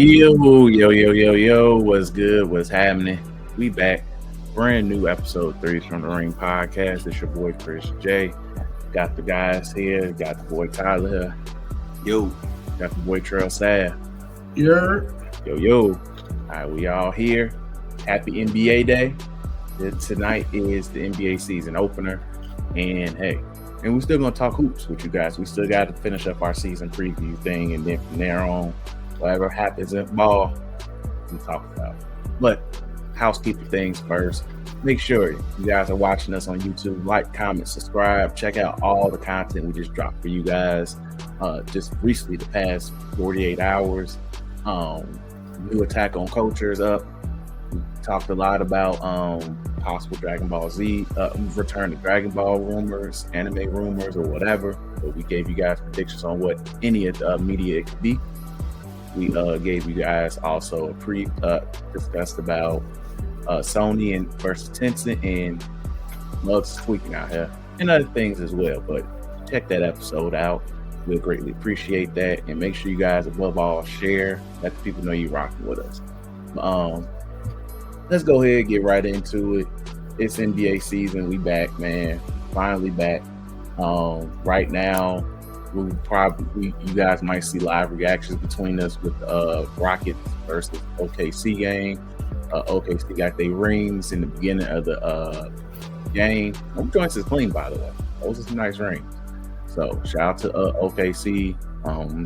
Yo, what's good? What's happening? We back. Brand new episode 3 from the Ring Podcast. It's your boy Chris J. Got the guys here. Got the boy Tyler here. Yo. Got the boy TRELL Sad. Yo. All right, we all here. Happy NBA Day. Tonight is the NBA season opener. And we're still going to talk hoops with you guys. We still got to finish up our season preview thing. And then from there on, whatever happens in ball, we talk about. But housekeeping things first. Make sure you guys are watching us on YouTube. Like, comment, subscribe. Check out all the content we just dropped for you guys. Just recently, the past 48 hours. New Attack on Culture is up. We talked a lot about possible Dragon Ball Z, return to Dragon Ball rumors, anime rumors, or whatever. But we gave you guys predictions on what any of the media it could be. We gave you guys also a discussed about Sony and versus Tencent and Mugs tweaking out here and other things as well. But check that episode out. We'll greatly appreciate that. And make sure you guys, above all, share. Let the people know you're rocking with us. Let's go ahead and get right into it. It's NBA season. We back, man. Finally back. Right now, you guys might see live reactions between us with Rockets versus OKC game. OKC got their rings in the beginning of the game. Them joints is clean, by the way. Those are some nice rings. So shout out to OKC.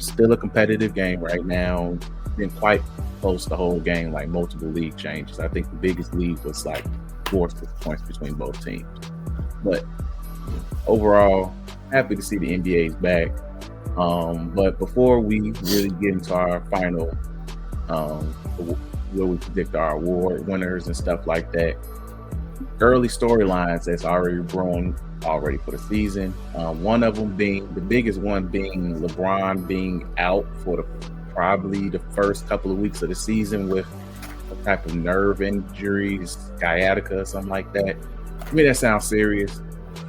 Still a competitive game right now. Been quite close the whole game, like multiple league changes. I think the biggest lead was like 4 to 6 points between both teams. But overall, happy to see the NBA's back. But before we really get into our final, where we predict our award winners and stuff like that, early storylines that's already brewing already for the season. One of them being the biggest one being LeBron being out for probably the first couple of weeks of the season with a type of nerve injuries, sciatica, or something like that. I mean, that sounds serious.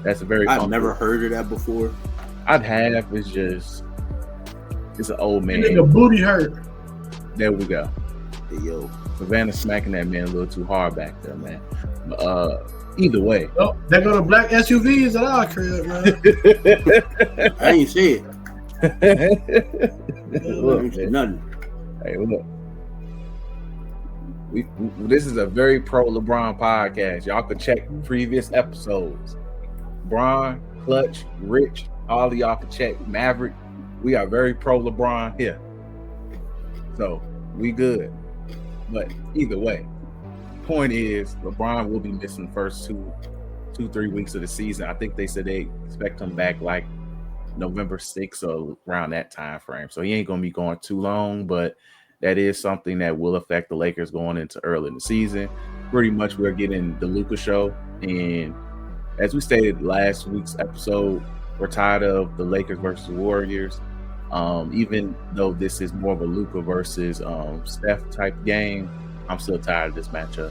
That's a very. I've never heard of that before. I'd have. It's an old man. Nigga booty hurt. There we go. Hey, yo. Savannah smacking that man a little too hard back there, man. Either way. Oh, they go to black SUVs at our crib, man. I ain't see it. Look, Nothing. Hey, look. This is a very pro LeBron podcast. Y'all can check previous episodes. Bron, Clutch, Rich, all of y'all can check. Maverick. We are very pro LeBron here. So we good. But either way, point is LeBron will be missing the first 2-3 weeks of the season. I think they said they expect him back like November 6th or around that time frame. So he ain't gonna be going too long, but that is something that will affect the Lakers going into early in the season. Pretty much we're getting the Luka show. And as we stated last week's episode, we're tired of the Lakers versus Warriors. Even though this is more of a Luka versus Steph type game, I'm still tired of this matchup.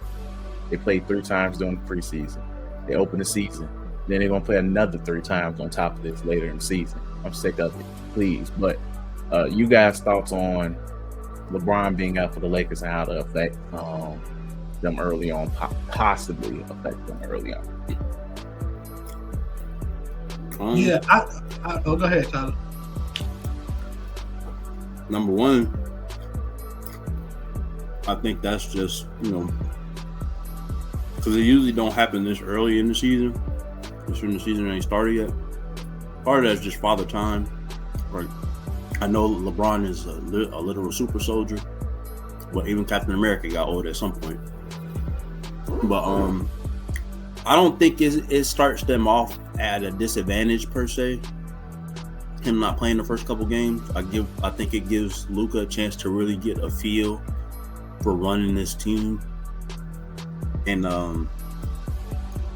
They played 3 times during the preseason. They open the season. Then they're going to play another 3 times on top of this later in the season. I'm sick of it, please. But you guys' thoughts on LeBron being out for the Lakers and how to affect them early on, possibly affect them early on. Yeah, go ahead, Tyler. Number one, I think that's just, because it usually don't happen this early in the season. Just when the season ain't started yet. Part of that's just father time. Right. I know LeBron is a literal super soldier, but even Captain America got old at some point. But I don't think it starts them off at a disadvantage per se. Him not playing the first couple games, I think it gives Luka a chance to really get a feel for running this team, and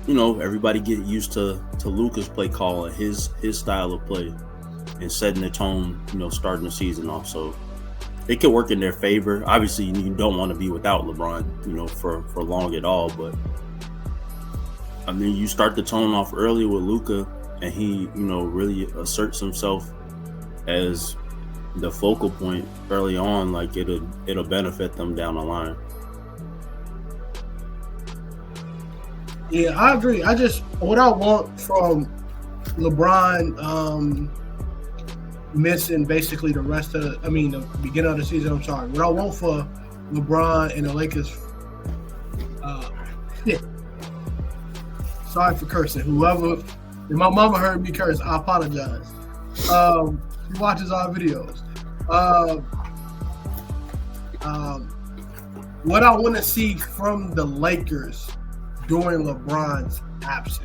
everybody get used to Luka's play call and his style of play, and setting the tone, starting the season off. So it could work in their favor. Obviously, you don't want to be without LeBron, for long at all. But I mean, you start the tone off early with Luka, and he, really asserts himself as, the focal point early on, like it'll benefit them down the line. Yeah, I agree. What I want from LeBron missing basically the beginning of the season. I'm sorry. What I want for LeBron and the Lakers, sorry for cursing. If my mama heard me curse, I apologize. She watches our videos. What I want to see from the Lakers during LeBron's absence.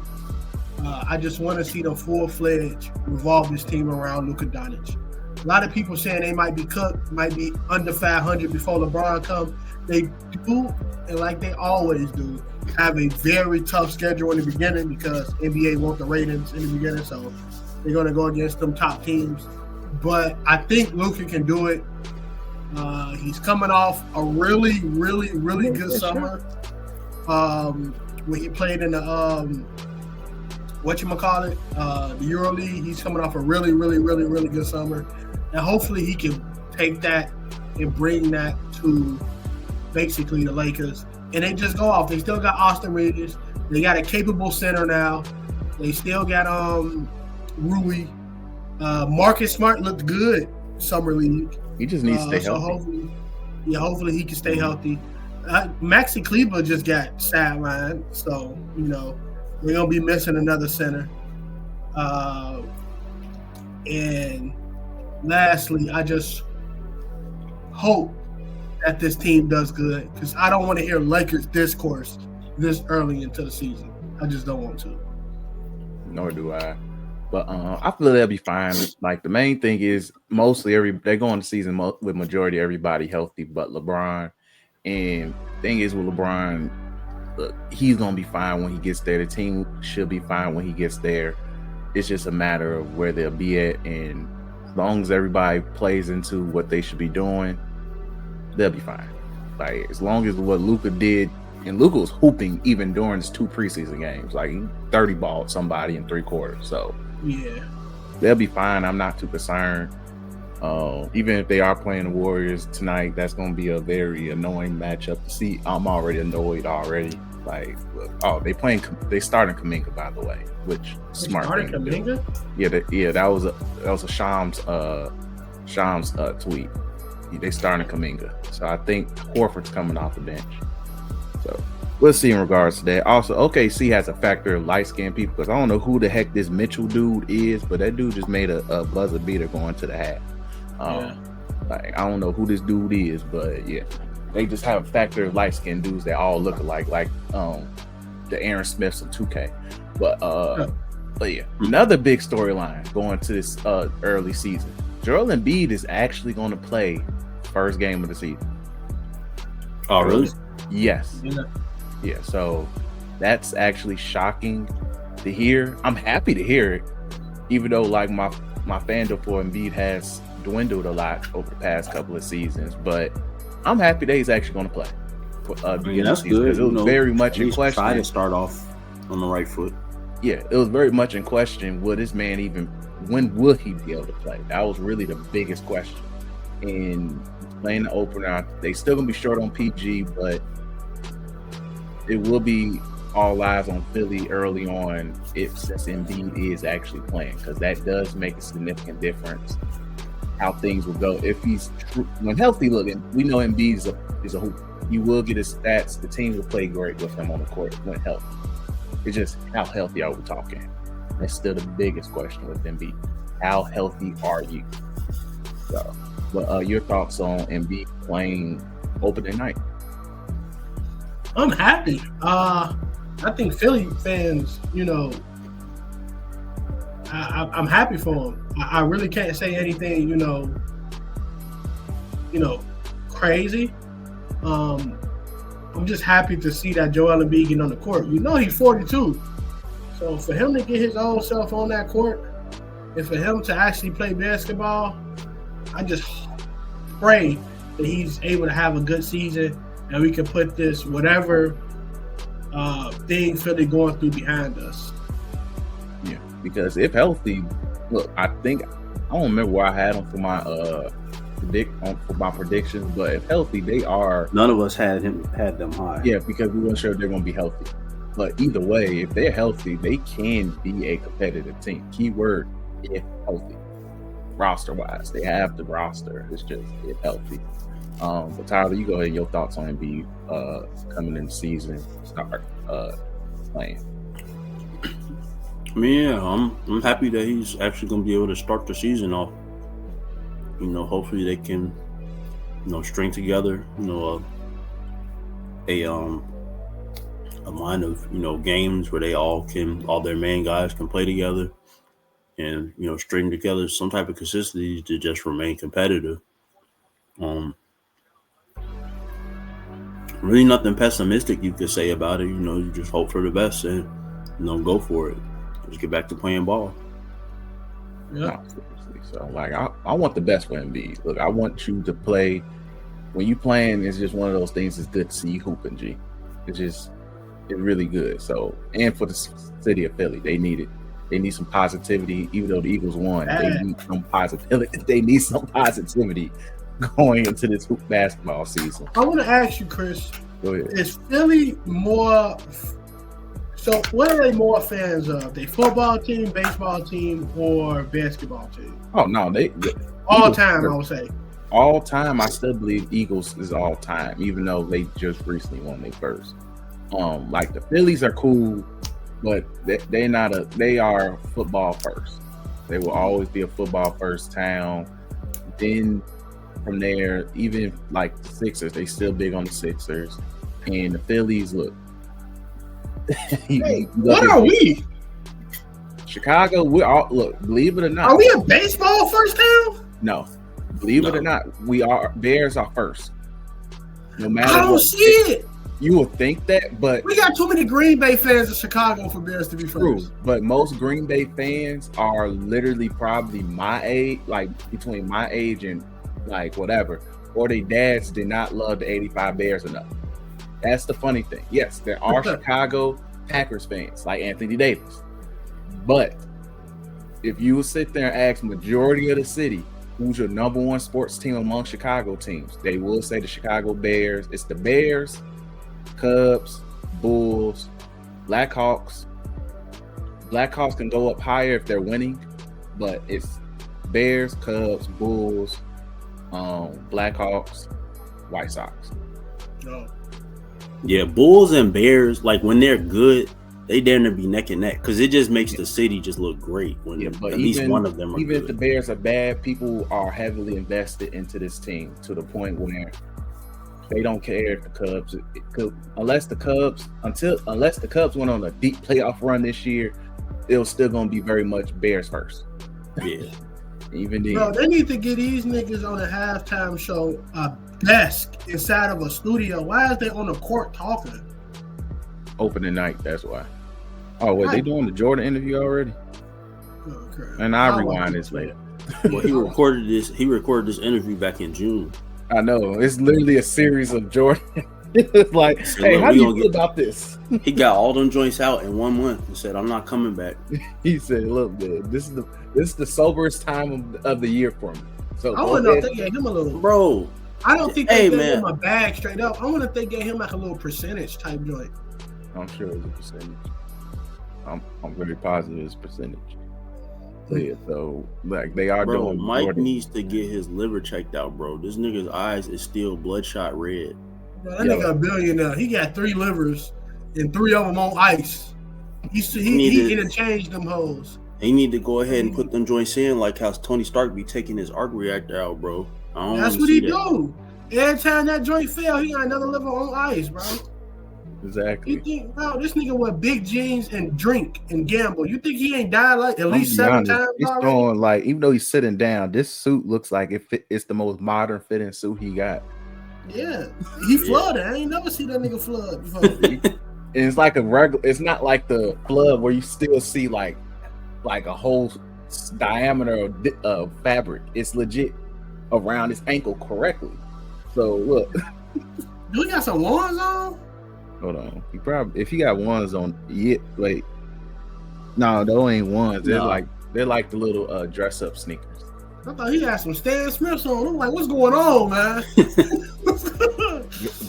I just want to see them full-fledged revolve this team around Luka Doncic. A lot of people saying they might be cooked, might be under 500 before LeBron comes. They do, and like they always do, have a very tough schedule in the beginning because NBA want the ratings in the beginning, so they're going to go against them top teams. But I think Luka can do it. He's coming off a really, really, really good summer. When he played in the the EuroLeague, he's coming off a really, really, really, really good summer. And hopefully he can take that and bring that to basically the Lakers. And they just go off. They still got Austin Reeves. They got a capable center now. They still got Rui. Marcus Smart looked good summer league. He just needs to stay healthy. Hopefully he can stay healthy. Maxi Kleber just got sidelined, so we're gonna be missing another center. And lastly, I just hope that this team does good because I don't want to hear Lakers discourse this early into the season. I just don't want to. Nor do I. But I feel they'll be fine. Like the main thing is mostly they're going to season with majority of everybody healthy, but LeBron. And thing is with LeBron, look, he's gonna be fine when he gets there. The team should be fine when he gets there. It's just a matter of where they'll be at, and as long as everybody plays into what they should be doing, they'll be fine. Like as long as what Luka did, and Luka was hooping even during his 2 preseason games, like he 30 balled somebody in 3 quarters. So yeah, they'll be fine. I'm not too concerned. Even if they are playing the Warriors tonight, that's going to be a very annoying matchup to see. I'm already annoyed already. Like, they starting Kuminga, by the way, which smart thing to do. Yeah, that was a Shams tweet. They starting Kuminga, so I think Horford's coming off the bench. So we'll see in regards to that. Also, OKC has a factor of light-skinned people because I don't know who the heck this Mitchell dude is, but that dude just made a buzzer beater going to the half. Like I don't know who this dude is, but yeah, they just have a factor of light-skinned dudes that all look alike, like the Aaron Smiths of 2K. But yeah, another big storyline going to this early season. Joel Embiid is actually going to play first game of the season. Oh, really? Yes. Yeah. So that's actually shocking to hear. I'm happy to hear it, even though like my fandom for Embiid has dwindled a lot over the past couple of seasons, but I'm happy that he's actually going to play. That's good because it was very much in question. Try to start off on the right foot. Yeah, it was very much in question. Will this man when will he be able to play? That was really the biggest question. And playing the opener, they still gonna be short on PG, but it will be all eyes on Philly early on since Embiid is actually playing, because that does make a significant difference how things will go. If he's when healthy looking, we know Embiid is a hooper. He will get his stats. The team will play great with him on the court when healthy. It's just how healthy are we talking? That's still the biggest question with Embiid. How healthy are you? So, but your thoughts on Embiid playing opening night? I'm happy. I think Philly fans, I'm happy for him. I really can't say anything, crazy. I'm just happy to see that Joel Embiid getting on the court. He's 42. So for him to get his own self on that court and for him to actually play basketball, I just pray that he's able to have a good season and we can put this whatever thing Philly going through behind us. Yeah, because if healthy, look, I think don't remember where I had them for my predictions, but if healthy, they are. None of us had them high. Yeah, because we weren't sure if they're going to be healthy. But either way, if they're healthy, they can be a competitive team. Keyword: if healthy. Roster wise, they have the roster. It's just if healthy. But Tyler, you go ahead. Your thoughts on Embiid coming in the season, start playing. I mean, yeah, I'm happy that he's actually going to be able to start the season off. You know, hopefully they can, string together, a line of, games where all their main guys can play together, and string together some type of consistency to just remain competitive. Really nothing pessimistic you could say about it. You just hope for the best and go for it. Just get back to playing ball. Yeah. So, like, I want the best for Embiid. Look, I want you to play. When you playing, it's just one of those things. It's good to see you hooping, G. It's really good. So, and for the city of Philly, they need it. They need some positivity. Even though the Eagles won, they need some positivity. They need some positivity going into this hoop basketball season. I want to ask you, Chris. Go ahead. Is Philly more? So, what are they more fans of? They football team, baseball team, or basketball team? Oh no, they all Eagles, time. I would say all time. I still believe Eagles is all time, even though they just recently won their first. Like the Phillies are cool, but they're not a. They are football first. They will always be a football first town. Then from there, even like the Sixers, they still big on the Sixers, and the Phillies look. Hey, what are we? Chicago, we all look. Believe it or not, are we a baseball first town? No, believe it or not, we are. Bears are first. No matter I don't see it. You would think that, but we got too many Green Bay fans in Chicago for Bears to be first. True, but most Green Bay fans are literally probably my age, like between my age and like whatever, or their dads did not love the '85 Bears enough. That's the funny thing. Yes, there are Chicago Packers fans like Anthony Davis. But if you would sit there and ask majority of the city, who's your number one sports team among Chicago teams, they will say the Chicago Bears. It's the Bears, Cubs, Bulls, Blackhawks. Blackhawks can go up higher if they're winning, but it's Bears, Cubs, Bulls, Blackhawks, White Sox. No. Yeah, Bulls and Bears, like when they're good, they dare to be neck and neck because it just makes the city just look great when at least one of them are even good. If the Bears are bad, people are heavily invested into this team to the point where they don't care if the Cubs, unless the Cubs went on a deep playoff run this year, it was still going to be very much Bears first. Yeah. Even then. Bro, they need to get these niggas on a halftime show a desk inside of a studio. Why is they on the court talking? Opening night, that's why. Oh, wait, they doing the Jordan interview already? Okay. And I'll rewind this later. Well, he recorded this interview back in June. I know. It's literally a series of Jordan. It's like, So hey, look, how do you feel about this? He got all them joints out in 1 month and said, I'm not coming back. He said, look, man, this is the soberest time of the year for me. So I want to know if they gave him a little. Bro. I don't think they gave him a bag straight up. I wonder if they gave him like a little percentage type joint. I'm sure it's a percentage. I'm very positive it's a percentage. So, yeah, so like they are doing. Mike Jordan. needs to get his liver checked out, bro. This nigga's eyes is still bloodshot red. Bro, that nigga a billionaire. He got 3 livers and 3 of them on ice. He interchanged them hoes. He need to go ahead and put them joints in like how Tony Stark be taking his arc reactor out, bro. That's what he do. Every time that joint fail, he got another liver on ice, bro. Exactly. You think, wow, this nigga wear big jeans and drink and gamble. You think he ain't died like at least 7 times? He's throwing like, even though he's sitting down, this suit looks like it's the most modern fitting suit he got. Yeah, he flooded. I ain't never seen that nigga flood before. And it's like a regular. It's not like the flood where you still see like a whole diameter of fabric. It's legit around his ankle correctly. So look, do he got some ones on? Hold on. He probably, if he got ones on, wait. No, those ain't ones. They're like the little dress up sneakers. I thought he had some Stan Smiths on. I'm like, what's going on, man?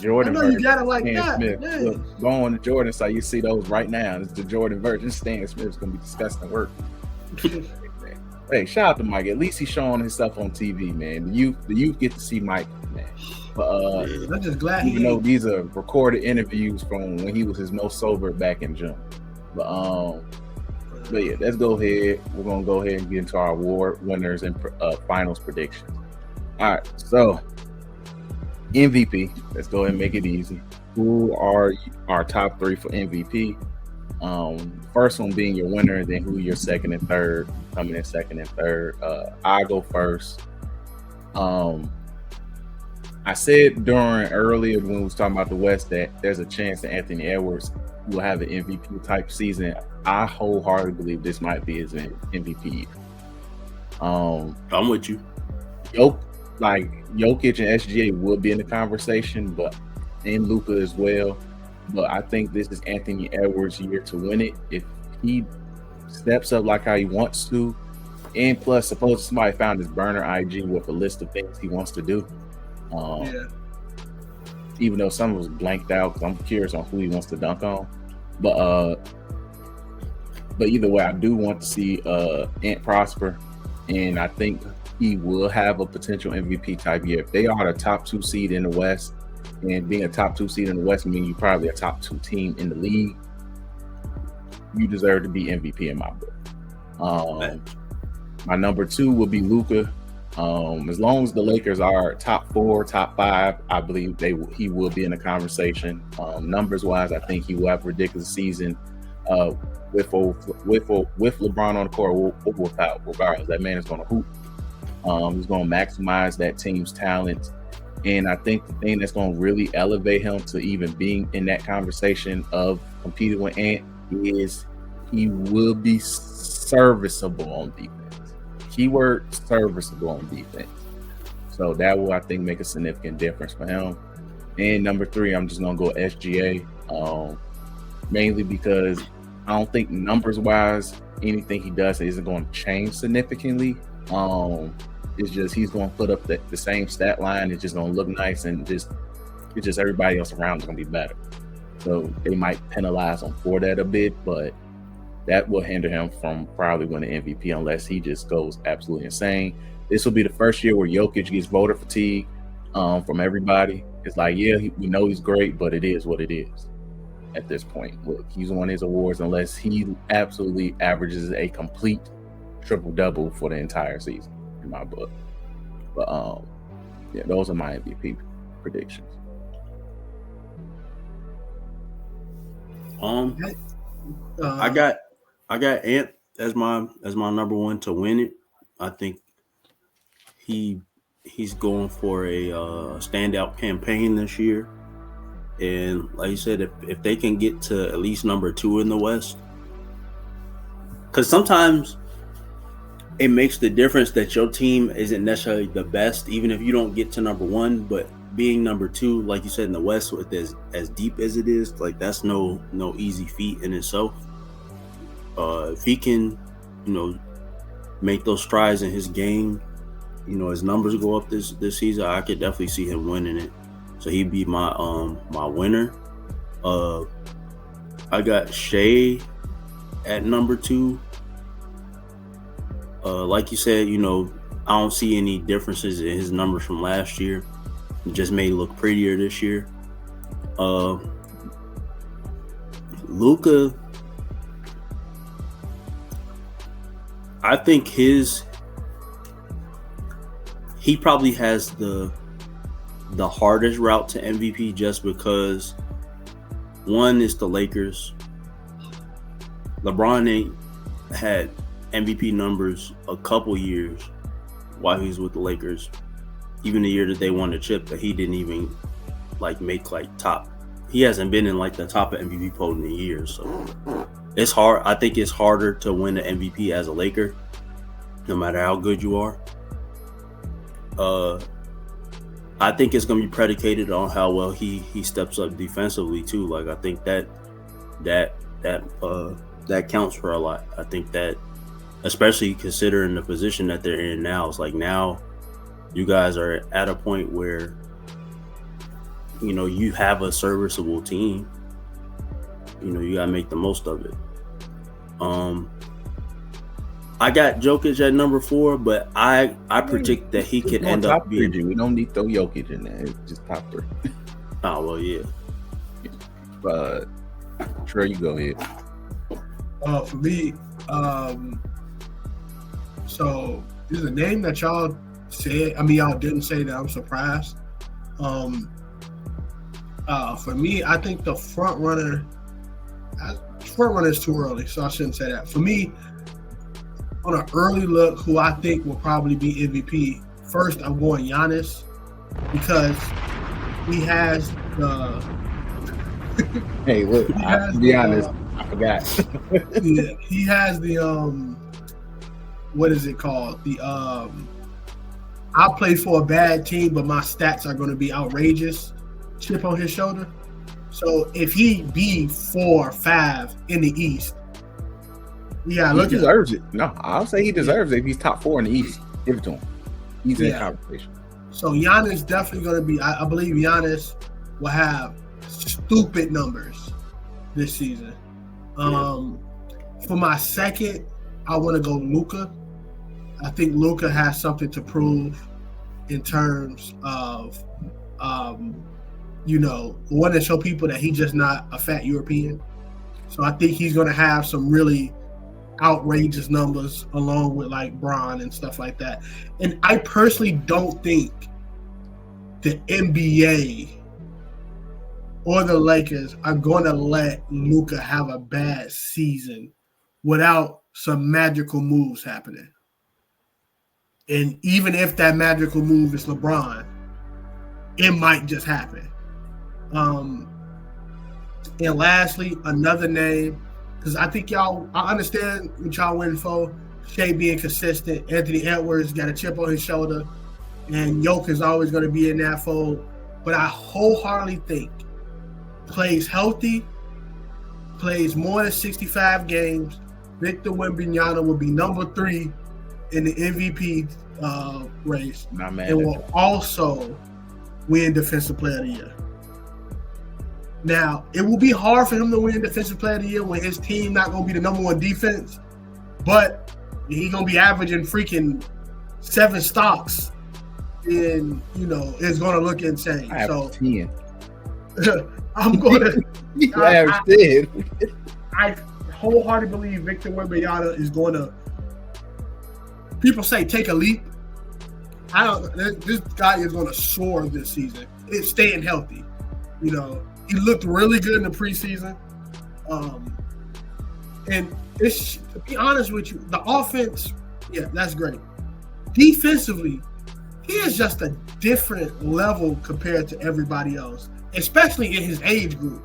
Jordan I know you version, got it like Stan that. Smith. But Look, go on the Jordan site. You see those right now. It's the Jordan version. Stan Smith's gonna be disgusting work. Hey, shout out to Mike. At least he's showing his stuff on TV, man. The youth get to see Mike, man. But I'm just glad even though these are recorded interviews from when he was his most sober back in June. But yeah, let's go ahead. We're gonna go ahead and get into our award winners and finals predictions. All right, so MVP. Let's go ahead and make it easy. Who are our top three for MVP? First one being your winner, and then who your second and third, coming in second and third. I go first. I said earlier when we was talking about the West that there's a chance that Anthony Edwards will have an MVP type season. I wholeheartedly believe this might be his MVP year. I'm with you. Jokic and SGA will be in the conversation, and Luka as well. But I think this is Anthony Edwards' year to win it. If he steps up like how he wants to, and plus, suppose somebody found his burner IG with a list of things he wants to do. Even though some was blanked out, because I'm curious on who he wants to dunk on. But either way, I do want to see Ant prosper, and I think he will have a potential MVP type year. If they are the top 2 seed in the West, and being a top 2 seed in the West means you're probably a top 2 team in the league, you deserve to be MVP in my book. My number 2 will be Luka. As long as the Lakers are top 4, top 5, I believe he will be in the conversation. Numbers wise, I think he will have a ridiculous season with LeBron on the court or without. Regardless, that man is going to hoop. He's going to maximize that team's talent. And I think the thing that's going to really elevate him to even being in that conversation of competing with Ant is he will be serviceable on defense. Keyword serviceable on defense. So that will, I think, make a significant difference for him. And number 3, I'm just going to go SGA, mainly because I don't think numbers-wise anything he does isn't going to change significantly. It's just he's going to put up the same stat line. It's just going to look nice, and it's just everybody else around is going to be better. So they might penalize him for that a bit, but that will hinder him from probably winning MVP unless he just goes absolutely insane. This will be the first year where Jokic gets voter fatigue from everybody. It's like, yeah, we know he's great, but it is what it is at this point. Look, he's won his awards unless he absolutely averages a complete triple-double for the entire season in my book. But yeah, those are my MVP predictions. I got Ant as my number 1 to win it. I think he's going for a standout campaign this year, and like you said, if they can get to at least number 2 in the West, because sometimes it makes the difference that your team isn't necessarily the best, even if you don't get to number 1, but being number 2, like you said, in the West, with as deep as it is, like that's no easy feat in itself. If he can, make those strides in his game, his numbers go up this season, I could definitely see him winning it. So he'd be my winner. I got Shea at number 2. Like you said, I don't see any differences in his numbers from last year. It just may look prettier this year. Luka, I think he probably has the hardest route to MVP just because, one, is the Lakers. LeBron ain't had MVP numbers a couple years while he was with the Lakers. Even the year that they won the chip, that he didn't even make top. He hasn't been in the top of MVP poll in years. So it's hard. I think it's harder to win the MVP as a Laker, no matter how good you are. I think it's going to be predicated on how well he steps up defensively too. I think that counts for a lot. I think that especially considering the position that they're in now. It's like now you guys are at a point where, you know, you have a serviceable team. You know, you gotta make the most of it. I got Jokic at number 4, but I predict that he could end up being. We don't need to throw Jokic in there. It's just top 3. Oh well, yeah. Trey, you go ahead. For me, so there's a name that y'all said. I mean, y'all didn't say that. I'm surprised. For me, I think the front runner is too early, so I shouldn't say that. For me, on an early look, who I think will probably be MVP, first I'm going Giannis, because he has the. Hey, look, to be honest, I forgot. Yeah, he has the what is it called? The I play for a bad team, but my stats are going to be outrageous. Chip on his shoulder. So if he be 4 or 5 in the East, yeah, he deserves it. No, I'll say he deserves it if he's top 4 in the East. Give it to him. He's in conversation. So Giannis definitely going to be. I believe Giannis will have stupid numbers this season. For my second, I want to go Luka. I think Luka has something to prove in terms of, want to show people that he's just not a fat European. So I think he's going to have some really outrageous numbers along with like Bron and stuff like that. And I personally don't think the NBA or the Lakers are going to let Luka have a bad season without some magical moves happening. And even if that magical move is LeBron, it might just happen. And lastly, another name, because I think I understand what y'all went for. Shea being consistent. Anthony Edwards got a chip on his shoulder. And Jokic is always going to be in that fold. But I wholeheartedly think plays healthy, plays more than 65 games, Victor Wembanyama will be number 3 in the MVP race, and will also win Defensive Player of the Year. Now, it will be hard for him to win Defensive Player of the Year when his team not going to be the number 1 defense, but he's going to be averaging freaking 7 stocks, and, it's going to look insane. I have 10. I'm going to – I wholeheartedly believe Victor Wembanyama is going to – people say take a leap. This guy is going to soar this season. It's staying healthy. He looked really good in the preseason. And it's, to be honest with you, the offense, yeah, that's great. Defensively, he is just a different level compared to everybody else, especially in his age group.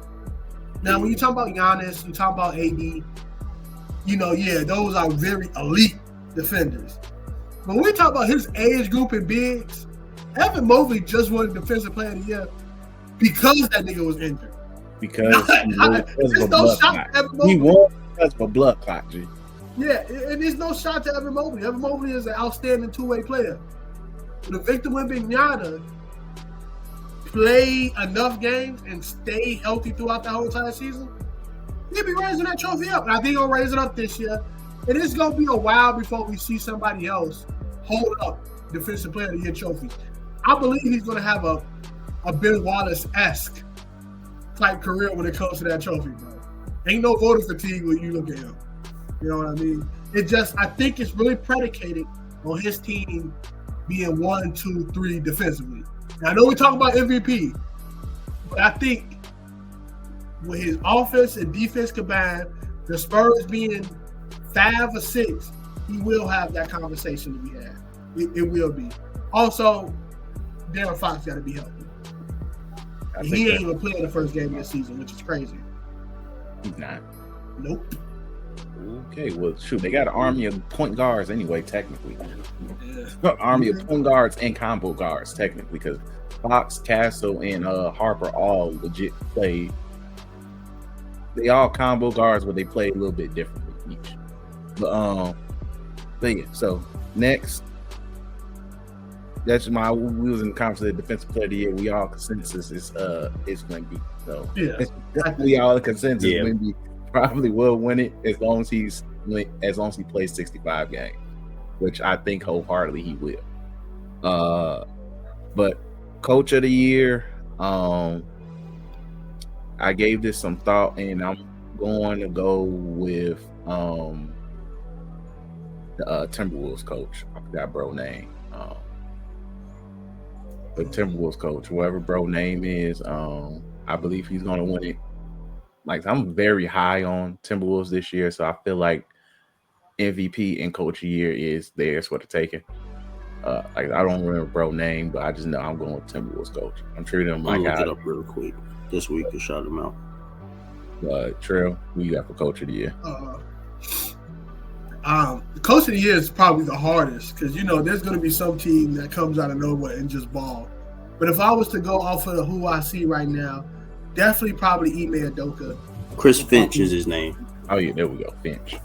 Now, when you talk about Giannis, you talk about AD, those are very elite defenders. But when we talk about his age group and bigs, Evan Mobley just won Defensive Player of the Year because that nigga was injured. Because there's no shot to Evan Mobley. He won because of a blood clot, G. Yeah, and there's no shot to Evan Mobley. Evan Mobley is an outstanding two-way player. But Victor Wembanyama play enough games and stay healthy throughout the whole entire season, he'll be raising that trophy up. And I think he'll raise it up this year. And it's going to be a while before we see somebody else hold up Defensive Player of the Year trophies. I believe he's going to have a Ben Wallace-esque type career when it comes to that trophy, bro. Ain't no voter fatigue when you look at him. You know what I mean? I think it's really predicated on his team being 1, 2, 3 defensively. Now, I know we talk about MVP, but I think with his offense and defense combined, the Spurs being 5 or 6, he will have that conversation to be had. It will be. Also, Darren Fox got to be healthy. He ain't even playing the first game of the season, which is crazy. He's not. Nope. Okay, well, shoot, they got an army of point guards anyway, technically. Yeah. Army of point guards and combo guards, technically, because Fox, Castle, and Harper all legit play. They all combo guards, but they play a little bit differently each. But But yeah, so next, we was in the conference of defensive player of the year. We all consensus is Wemby. So Yeah, it's definitely all consensus. Yeah. Wemby probably will win it as long as he plays 65 games, which I think wholeheartedly he will. But coach of the year, I gave this some thought, and I'm going to go with the Timberwolves coach. I forgot bro name. The Timberwolves coach, whoever bro name is, I believe he's going to win it. Like, I'm very high on Timberwolves this year, so I feel like MVP and coach of the year is theirs for the taking. Like, I don't remember bro name, but I just know I'm going with Timberwolves coach. I'm treating him like I'll look it up real quick this week to shout him out. Trell, who you got for coach of the year? The coach of the year is probably the hardest because there's going to be some team that comes out of nowhere and just ball. But if I was to go off of who I see right now, definitely probably Ime Udoka. Chris Finch is his name. Oh yeah, there we go, Finch.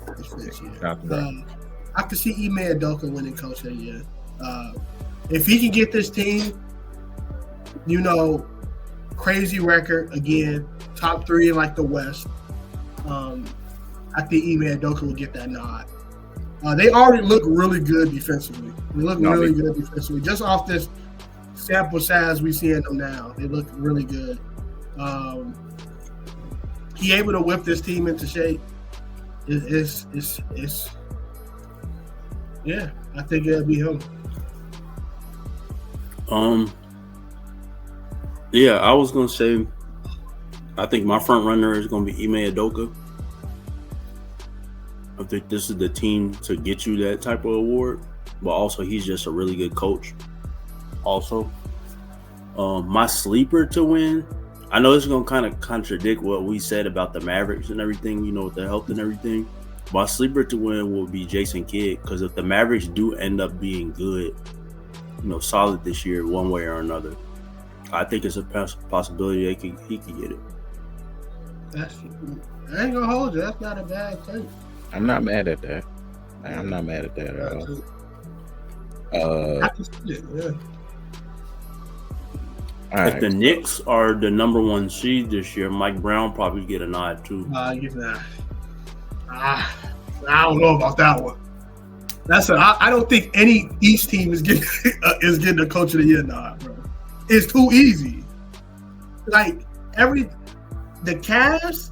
Yeah. I could see Ime Udoka winning coach of the year. If he can get this team, crazy record again, top 3 in like the West. I think Ime Udoka will get that nod. They already look really good defensively. They look really good defensively. Just off this sample size we see in them now, they look really good. He able to whip this team into shape. It's yeah, I think it'll be him. Yeah, I was gonna say, I think my front runner is gonna be Ime Udoka. I think this is the team to get you that type of award, but also he's just a really good coach. Also, my sleeper to win, I know this is gonna kind of contradict what we said about the Mavericks and everything, with the health and everything. My sleeper to win will be Jason Kidd, because if the Mavericks do end up being good, solid this year, one way or another, I think it's a possibility he could get it. I ain't gonna hold you. That's not a bad thing. I'm not mad at that. I'm not mad at that at all. I can see it, yeah. If the Knicks are the number 1 seed this year, Mike Brown probably get a nod too. I don't know about that one. I don't think any East team is getting a coach of the year nod, bro. It's too easy. Like the Cavs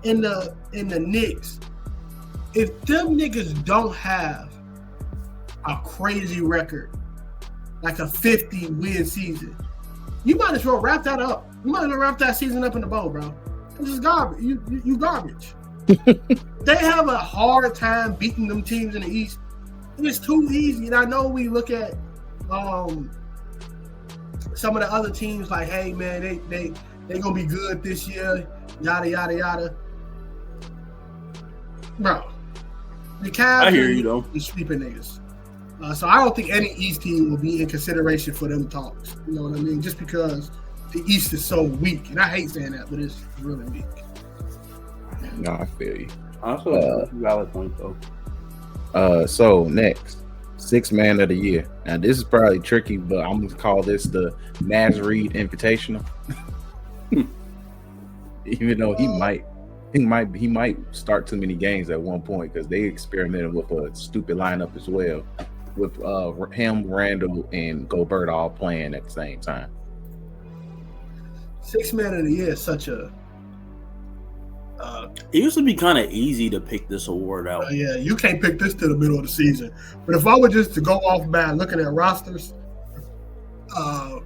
and the Knicks, if them niggas don't have a crazy record, like a 50-win season, you might as well wrap that up. You might as well wrap that season up in the bowl, bro. This is garbage. You garbage. They have a hard time beating them teams in the East. It's too easy. And I know we look at some of the other teams like, hey man, they gonna be good this year, yada yada yada. Bro, the Cavs, I hear you though. Is sweeping niggas. So I don't think any East team will be in consideration for them talks. You know what I mean? Just because the East is so weak, and I hate saying that, but it's really weak. No, I feel you. Also, that's a valid point though. So next, 6th man of the year. Now this is probably tricky, but I'm gonna call this the Naz Reid Invitational. Even though he might start too many games at one point because they experimented with a stupid lineup as well, with him, Randall, and Gobert all playing at the same time. 6th man of the year is such a. It used to be kind of easy to pick this award out. Yeah, you can't pick this to the middle of the season. But if I were just to go off by looking at rosters, I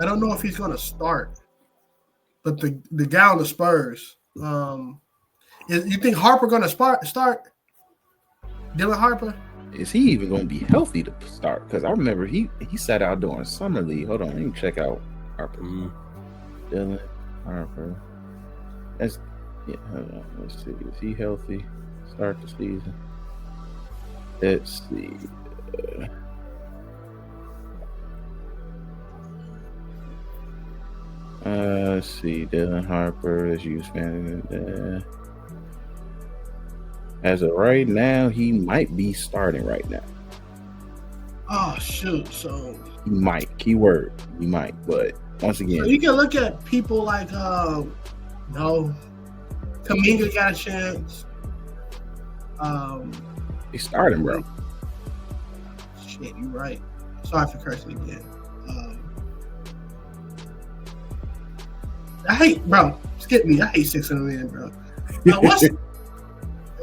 don't know if he's going to start. But the guy on the Spurs, you think Harper going to start? Dylan Harper? Is he even going to be healthy to start? Because I remember he sat out during summer league. Hold on, let me check out Harper. Dylan Harper. Hold on. Let's see. Is he healthy? Start the season. Let's see. Let's see. Dylan Harper. Let's use fan. As of right now, he might be starting right now. Oh shoot! So he might. Keyword, he might. But once again, so you can look at people like no, Kaminga got a chance. he's starting, bro. Shit, you right. Sorry for cursing again. I hate, bro. Skip me. I hate 6 of them in, bro. What's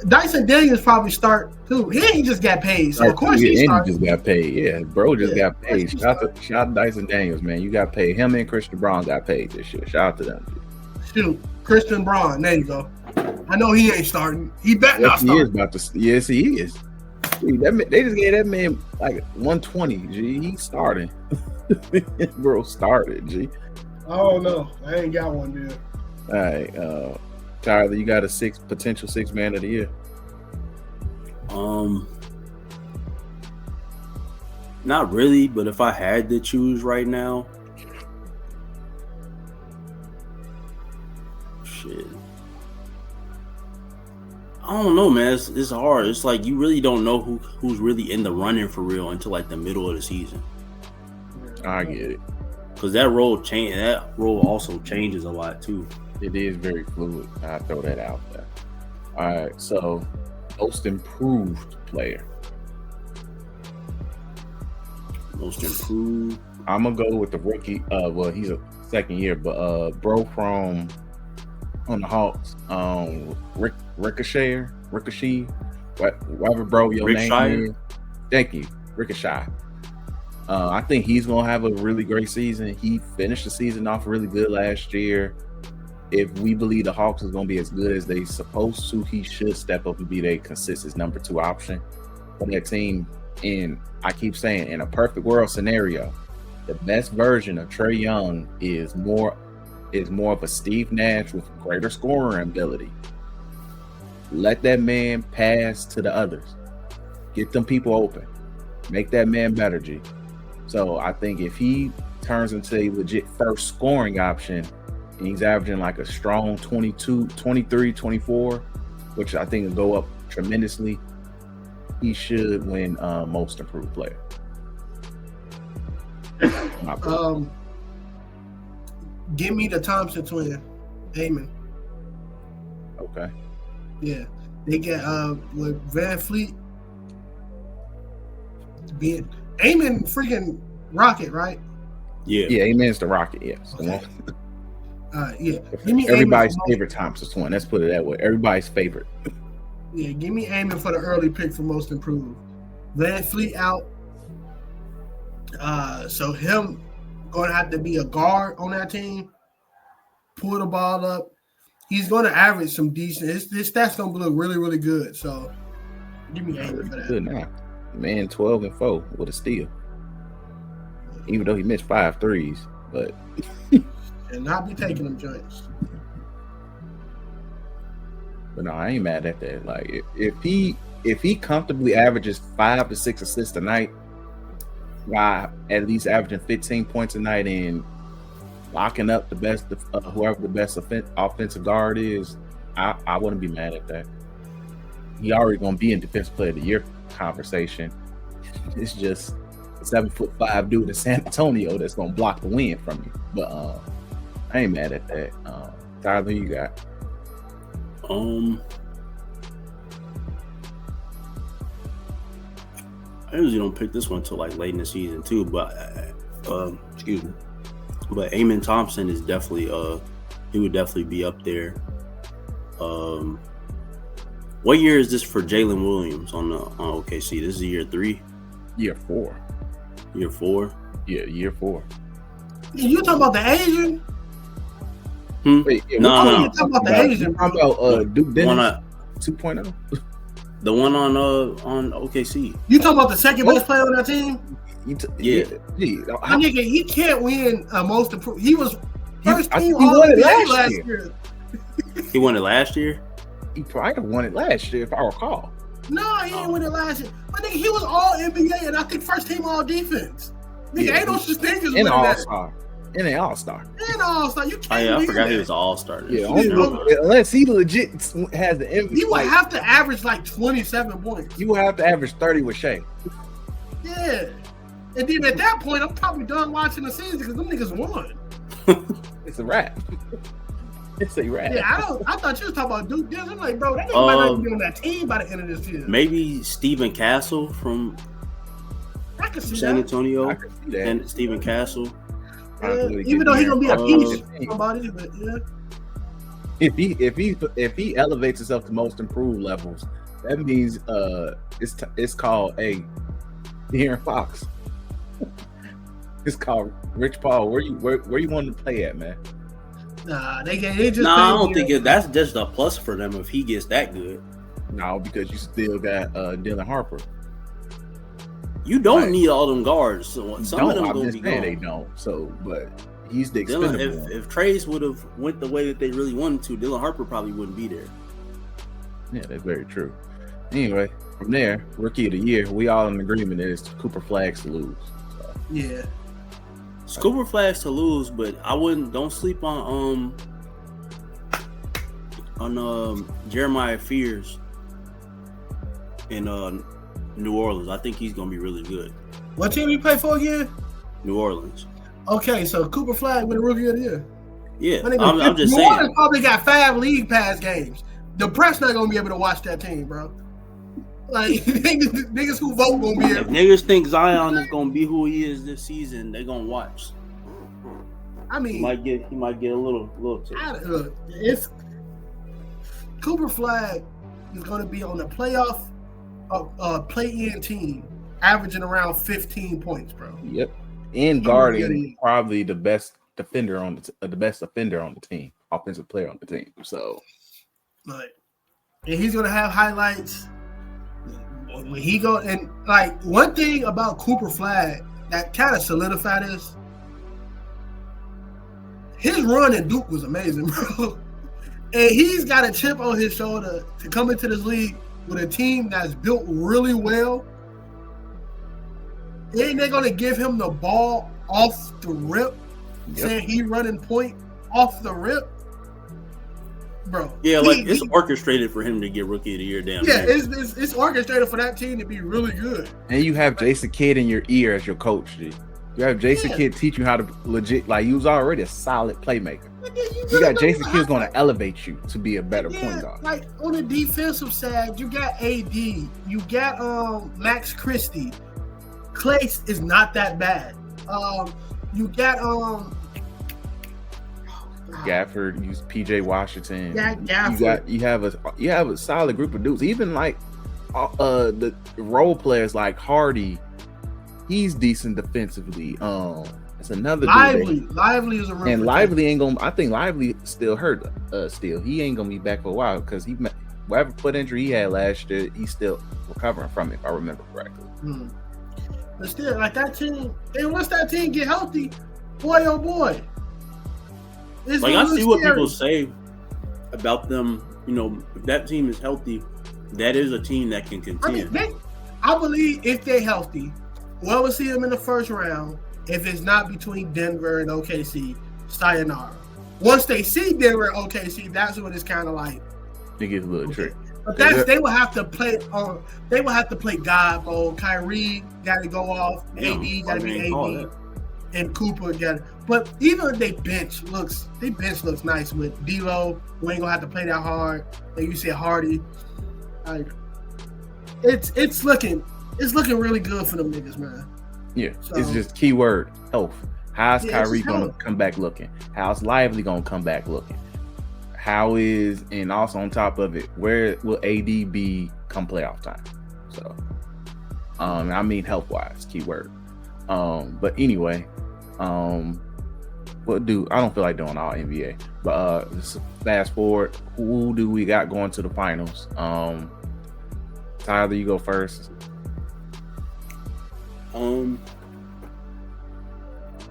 Dyson Daniels probably start too. He ain't just got paid, so of course he just got paid. Yeah, bro, just got paid. Shout out to Dyson Daniels, man. You got paid. Him and Christian Braun got paid this year. Shout out to them. Shoot, Christian Braun. There you go. I know he ain't starting. He better not start. He is about to. Yes, he is. They just gave that man like 120. G, he starting. Bro, started. G. I don't know. I ain't got one, dude. All right, Tyler, you got a potential 6 man of the year. Not really, but if I had to choose right now, shit, I don't know, man. It's hard. It's like you really don't know who's really in the running for real until like the middle of the season. I get it. Because that role also changes a lot too. It is very fluid. I throw that out there. All right, so most improved player. Most improved. I'm gonna go with the rookie. Well, he's a second year, but bro from on the Hawks, Ricochet, whatever, bro, your Rick name Shire. is. Thank you, Ricochet. I think he's gonna have a really great season. He finished the season off really good last year. If we believe the Hawks is gonna be as good as they supposed to, he should step up and be their consistent number 2 option for that team. And I keep saying, in a perfect world scenario, the best version of Trae Young is more of a Steve Nash with greater scoring ability. Let that man pass to the others. Get them people open. Make that man better, G. So I think if he turns into a legit first scoring option and he's averaging like a strong 22, 23, 24, which I think will go up tremendously, he should win most improved player. Give me the Thompson twin, Amen. Okay. Yeah, they get with Van Fleet being Amen freaking Rocket, right? Yeah. Yeah, Amen's the Rocket. Yes. Okay. Yeah. Give me everybody's favorite Thompson twin. Let's put it that way. Everybody's favorite. Yeah, give me Amen for the early pick for most improved. Van Fleet out. So him going to have to be a guard on that team. Pull the ball up. He's going to average some decent. His stats going to look really, really good. So give me Amen for that. Good now. Man, 12-4 with a steal. Even though he missed 5 threes, but and not be taking them joints. But no, I ain't mad at that. Like if he comfortably averages 5 to 6 assists a night, while at least averaging 15 points a night and locking up the best, whoever the best offensive guard is, I wouldn't be mad at that. He already gonna be in Defensive Player of the Year conversation. It's just a 7'5" dude in San Antonio that's gonna block the wind from you. But I ain't mad at that. Tyler, who you got? I usually don't pick this one till like late in the season too, but excuse me. But Amen Thompson is definitely he would definitely be up there. What year is this for Jalen Williams on OKC? This is year 3? Year 4. Year 4? Yeah, year 4. You talking about the Asian? Wait, yeah, no. You talking about the Asian? I'm about Duke Dennis 2.0. The one on OKC. You talking about the second best player on that team? Yeah. My nigga, he can't win most improved. He was first team he all won it last year. He won it last year? He probably won it last year, if I recall. No, he didn't win it last year. My nigga, he was all NBA and I think first team all defense. Nigga, ain't no such thing as winning that. And an all-star. And all-star. You can't I win forgot that. he was an all-star. Yeah, unless he legit has the MVP. He would have to average like 27 points. He will have to average 30 with Shea. Yeah. And then at that point, I'm probably done watching the season because them niggas won. It's a wrap. It's a wrap. Yeah, I thought you was talking about Duke Dennis. I'm like, bro, that nigga might not even be on that team by the end of this season. Maybe Stephen Castle from I can see San that. Antonio. I can see that. And Stephen Castle. Even though he's gonna be a piece of somebody, but yeah. If he elevates himself to most improved levels, that means it's called De'Aaron Fox. It's called Rich Paul. Where you want to play at, man? Nah, they just. No, I don't think that's just a plus for them if he gets that good. No, because you still got Dylan Harper. You don't need all them guards. So some of them gonna be gone. They don't. So, but he's the expendable one. If Trace would have went the way that they really wanted to, Dylan Harper probably wouldn't be there. Yeah, that's very true. Anyway, from there, rookie of the year, we all in agreement that it's Cooper Flags to lose. So. Yeah. It's Cooper Flags to lose, but don't sleep on Jeremiah Fears in New Orleans. I think he's gonna be really good. What team you play for again? New Orleans. Okay, so Cooper Flag with the rookie of the year. Yeah, I'm just saying. New Orleans probably got 5 league pass games. The press not gonna be able to watch that team, bro. Like niggas who vote gonna be able. If niggas think Zion is gonna be who he is this season, they gonna watch. I mean, he might get a little tip. If Cooper Flag is gonna be on the playoff play-in team, averaging around 15 points, bro. Yep, and guarding probably the best defender on the team, offensive player on the team. So, and he's gonna have highlights when he go. And like one thing about Cooper Flag that kind of solidified this, his run in Duke was amazing, bro. And he's got a chip on his shoulder to come into this league with a team that's built really well. Ain't they gonna give him the ball off the rip? Yep. Saying he running point off the rip, bro. Yeah, it's orchestrated for him to get rookie of the year down. Yeah, it's orchestrated for that team to be really good. And you have Jason Kidd in your ear as your coach, dude. You have Jason Kidd teach you how to legit, he was already a solid playmaker. You got Jason Kidd's going to elevate you to be a better point guard. Like on the defensive side, you got AD, you got Max Christie. Clay is not that bad. You got Gafford, use PJ Washington. Yeah, Gafford. You have a solid group of dudes. Even the role players like Hardy. He's decent defensively. It's another Lively. Lively is a real. And Lively ain't gonna. I think Lively still hurt. Still, he ain't gonna be back for a while because whatever foot injury he had last year, he's still recovering from it. If I remember correctly. But still, like that team. And once that team get healthy, boy oh boy. I see what people say about them. You know, if that team is healthy, that is a team that can contend. I believe if they're healthy. Well, we'll see them in the first round. If it's not between Denver and OKC, sayonara. Once they see Denver and OKC, that's when it's kind of like it gets a little tricky. But they will have to play. They will have to play God mode. Kyrie got to go off. AD got to be AD, and Cooper got. But even if they bench looks nice with D'Lo. We ain't gonna have to play that hard. Like you said, Hardy. Like it's looking really good for them niggas, man. Yeah, so, it's just keyword health. How's Kyrie gonna come back looking? How's Lively gonna come back looking? And also on top of it, where will AD be come playoff time? So, I mean health wise, keyword. But anyway, I don't feel like doing all NBA. But fast forward, who do we got going to the finals? Tyler, you go first.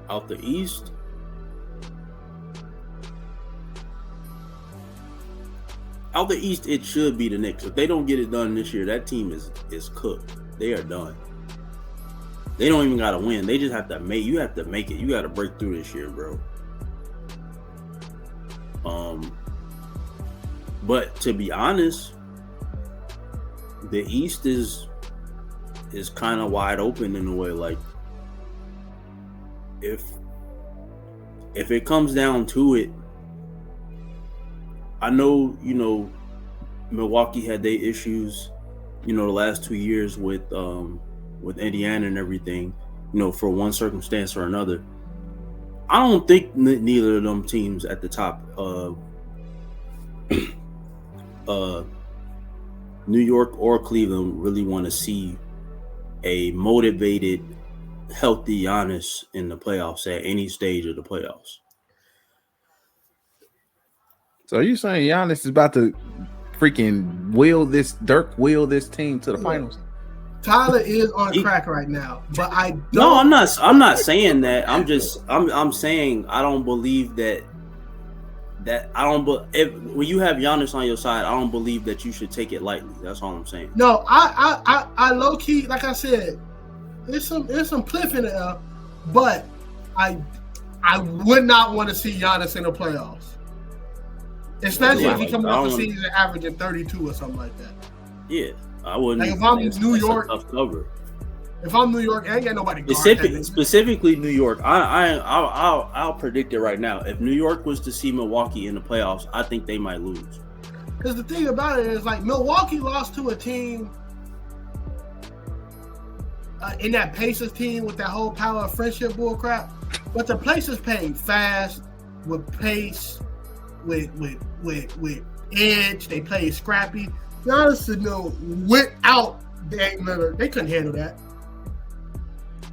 Out the East. Out the East, it should be the Knicks. If they don't get it done this year, that team is cooked. They are done. They don't even gotta win. They just have to make. You have to make it. You got to break through this year, bro. But to be honest, the East is kind of wide open in a way. Like, if it comes down to it, I know, Milwaukee had their issues, the last 2 years with Indiana and everything, for one circumstance or another. I don't think neither of them teams at the top, New York or Cleveland, really want to see a motivated, healthy Giannis in the playoffs at any stage of the playoffs. So you saying Giannis is about to freaking wheel this team to the finals? Tyler is on crack right now, but I don't. No, I'm not saying that. I'm saying I don't believe that when you have Giannis on your side, I don't believe that you should take it lightly. That's all I'm saying. No, I low key, like I said, there's some cliff in there, but I would not want to see Giannis in the playoffs. Especially if he comes off the season averaging 32 or something like that. Yeah, I wouldn't. Like if I'm New York, tough cover. If I'm New York, I ain't got nobody. Specifically New York, I'll predict it right now. If New York was to see Milwaukee in the playoffs, I think they might lose. Because the thing about it is, like, Milwaukee lost to a team in that Pacers team with that whole power of friendship bull crap. But the Pacers played fast, with pace, with edge. They played scrappy. Giannis, without Dame Lillard, they couldn't handle that.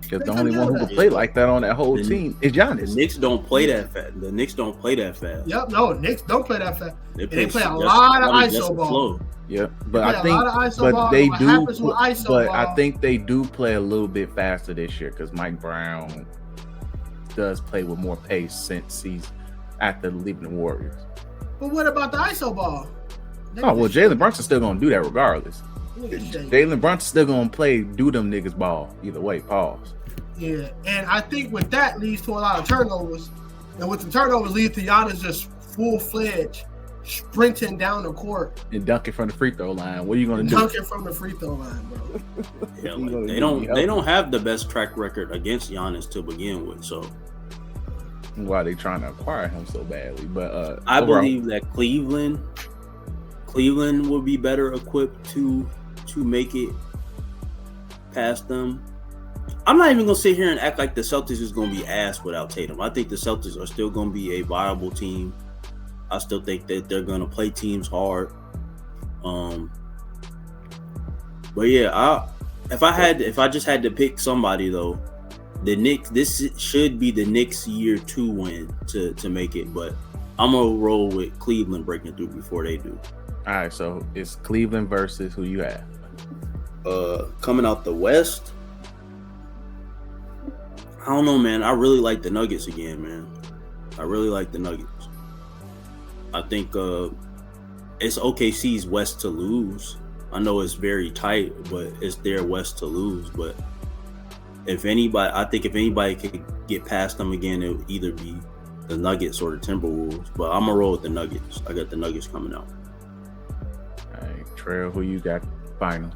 Because the only one who can play like that on that whole team is Giannis. The Knicks don't play that fast. Yep, no, Knicks don't play that fast. They play a lot of ISO ball. Yeah, but I think they do play a little bit faster this year because Mike Brown does play with more pace since he's after leaving the Warriors. But what about the ISO ball? Jalen Brunson's still gonna do that regardless. Jalen Brunson's still gonna do them niggas ball either way. Pause. Yeah, and I think with that leads to a lot of turnovers, and with the turnovers leads to Giannis just full-fledged sprinting down the court and dunking from the free throw line. What are you gonna do? Dunking from the free throw line, bro. Yeah, they don't have the best track record against Giannis to begin with, so why they trying to acquire him so badly? But I believe that Cleveland will be better equipped to make it past them. I'm not even gonna sit here and act like the Celtics is gonna be ass without Tatum. I think the Celtics are still gonna be a viable team. I still think that they're gonna play teams hard. But yeah, if I just had to pick somebody though, the Knicks. This should be the Knicks' year 2 win to make it. But I'm gonna roll with Cleveland breaking through before they do. All right, so it's Cleveland versus who you have? Coming out the West, I don't know, man. I really like the Nuggets again, man. I really like the Nuggets. I think it's OKC's West to lose. I know it's very tight, but it's their West to lose. But if anybody could get past them again, it would either be the Nuggets or the Timberwolves. But I'm gonna roll with the Nuggets. I got the Nuggets coming out. All right, Trell, who you got finals?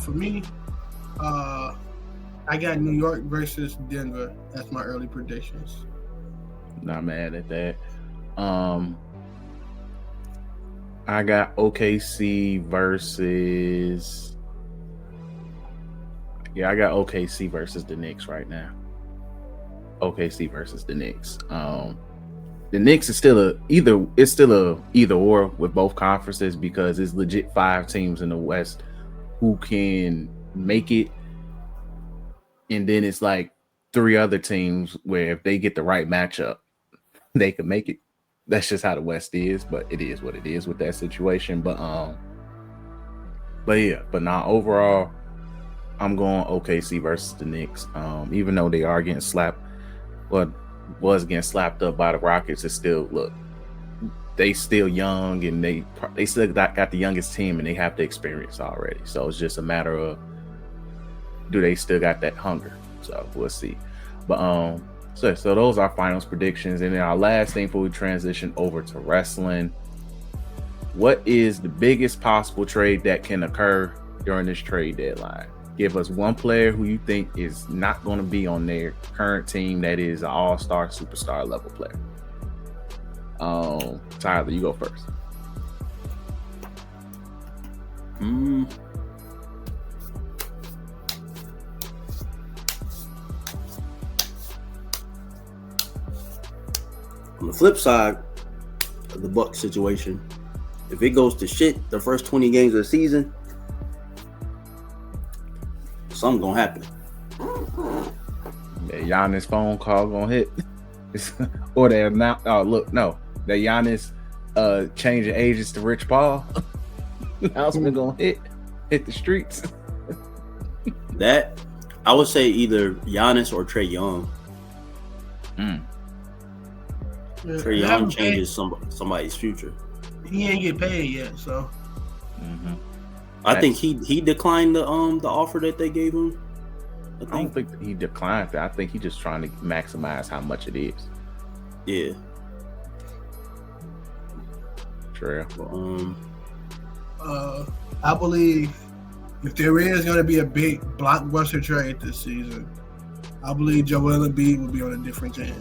For me, I got New York versus Denver. That's my early predictions. Not mad at that. I got OKC versus. Yeah, I got OKC versus the Knicks right now. OKC versus the Knicks. The Knicks is still a either or with both conferences because it's legit 5 teams in the West who can make it, and then it's like 3 other teams where if they get the right matchup, they can make it. That's just how the West is, but it is what it is with that situation. But now overall, I'm going OKC versus the Knicks. Even though they are getting slapped, was getting slapped up by the Rockets, it's still they still young and they still got the youngest team and they have the experience already. So it's just a matter of do they still got that hunger? So we'll see. But so those are our finals predictions. And then our last thing before we transition over to wrestling. What is the biggest possible trade that can occur during this trade deadline? Give us one player who you think is not going to be on their current team that is an all-star, superstar level player. Tyler, you go first. On the flip side of the Bucks situation, if it goes to shit the first 20 games of the season, something gonna happen. Yeah, Giannis phone call gonna hit. Or they announced, that Giannis changing agents to Rich Paul. Announcement gonna hit the streets. That I would say either Giannis or Trae Young. Trae Young changes somebody's future. He ain't get paid yet, so. I think he declined the offer that they gave him. I don't think he declined that. I think he's just trying to maximize how much it is. Yeah. True. I believe if there is going to be a big blockbuster trade this season, I believe Joel Embiid will be on a different team.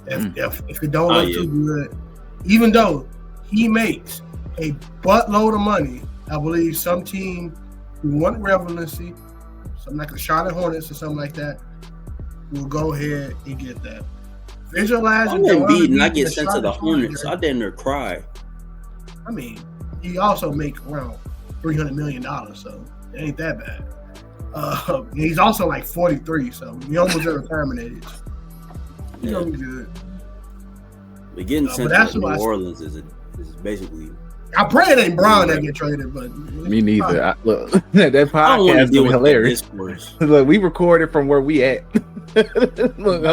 If it don't look too good, even though he makes a buttload of money, I believe some team who want relevancy, something like the Charlotte Hornets or something like that, will go ahead and get that. Visualize Embiid and I get sent to the Hornets. I damn near cry. I mean, he also make around $300 million, so it ain't that bad. He's also like 43, so he almost at retirement age. He's gonna be good. But getting sent to New Orleans is basically. I pray it ain't Brown that get traded, but me neither. Look, that podcast is hilarious. Look, we recorded from where we at. Look,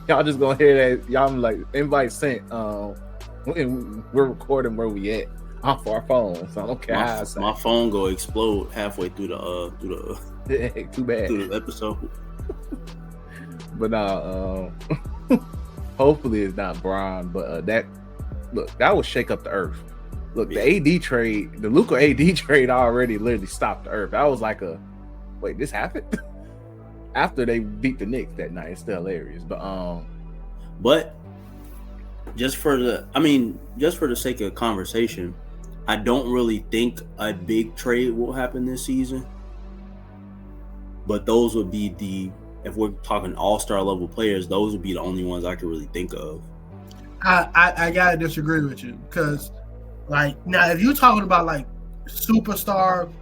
y'all just gonna hear that. Y'all like invite sent. And we're recording where we at off our phone, so I don't care how I say. My phone go explode halfway through the too bad through the episode. But hopefully it's not Bron. But that will shake up the earth. Look, the AD trade, the Luka AD trade already literally stopped the earth. That was like wait, this happened after they beat the Knicks that night. It's still hilarious, but just for the sake of conversation, I don't really think a big trade will happen this season. But those would be if we're talking all-star level players, those would be the only ones I could really think of. I gotta disagree with you because, like, now if you're talking about like superstar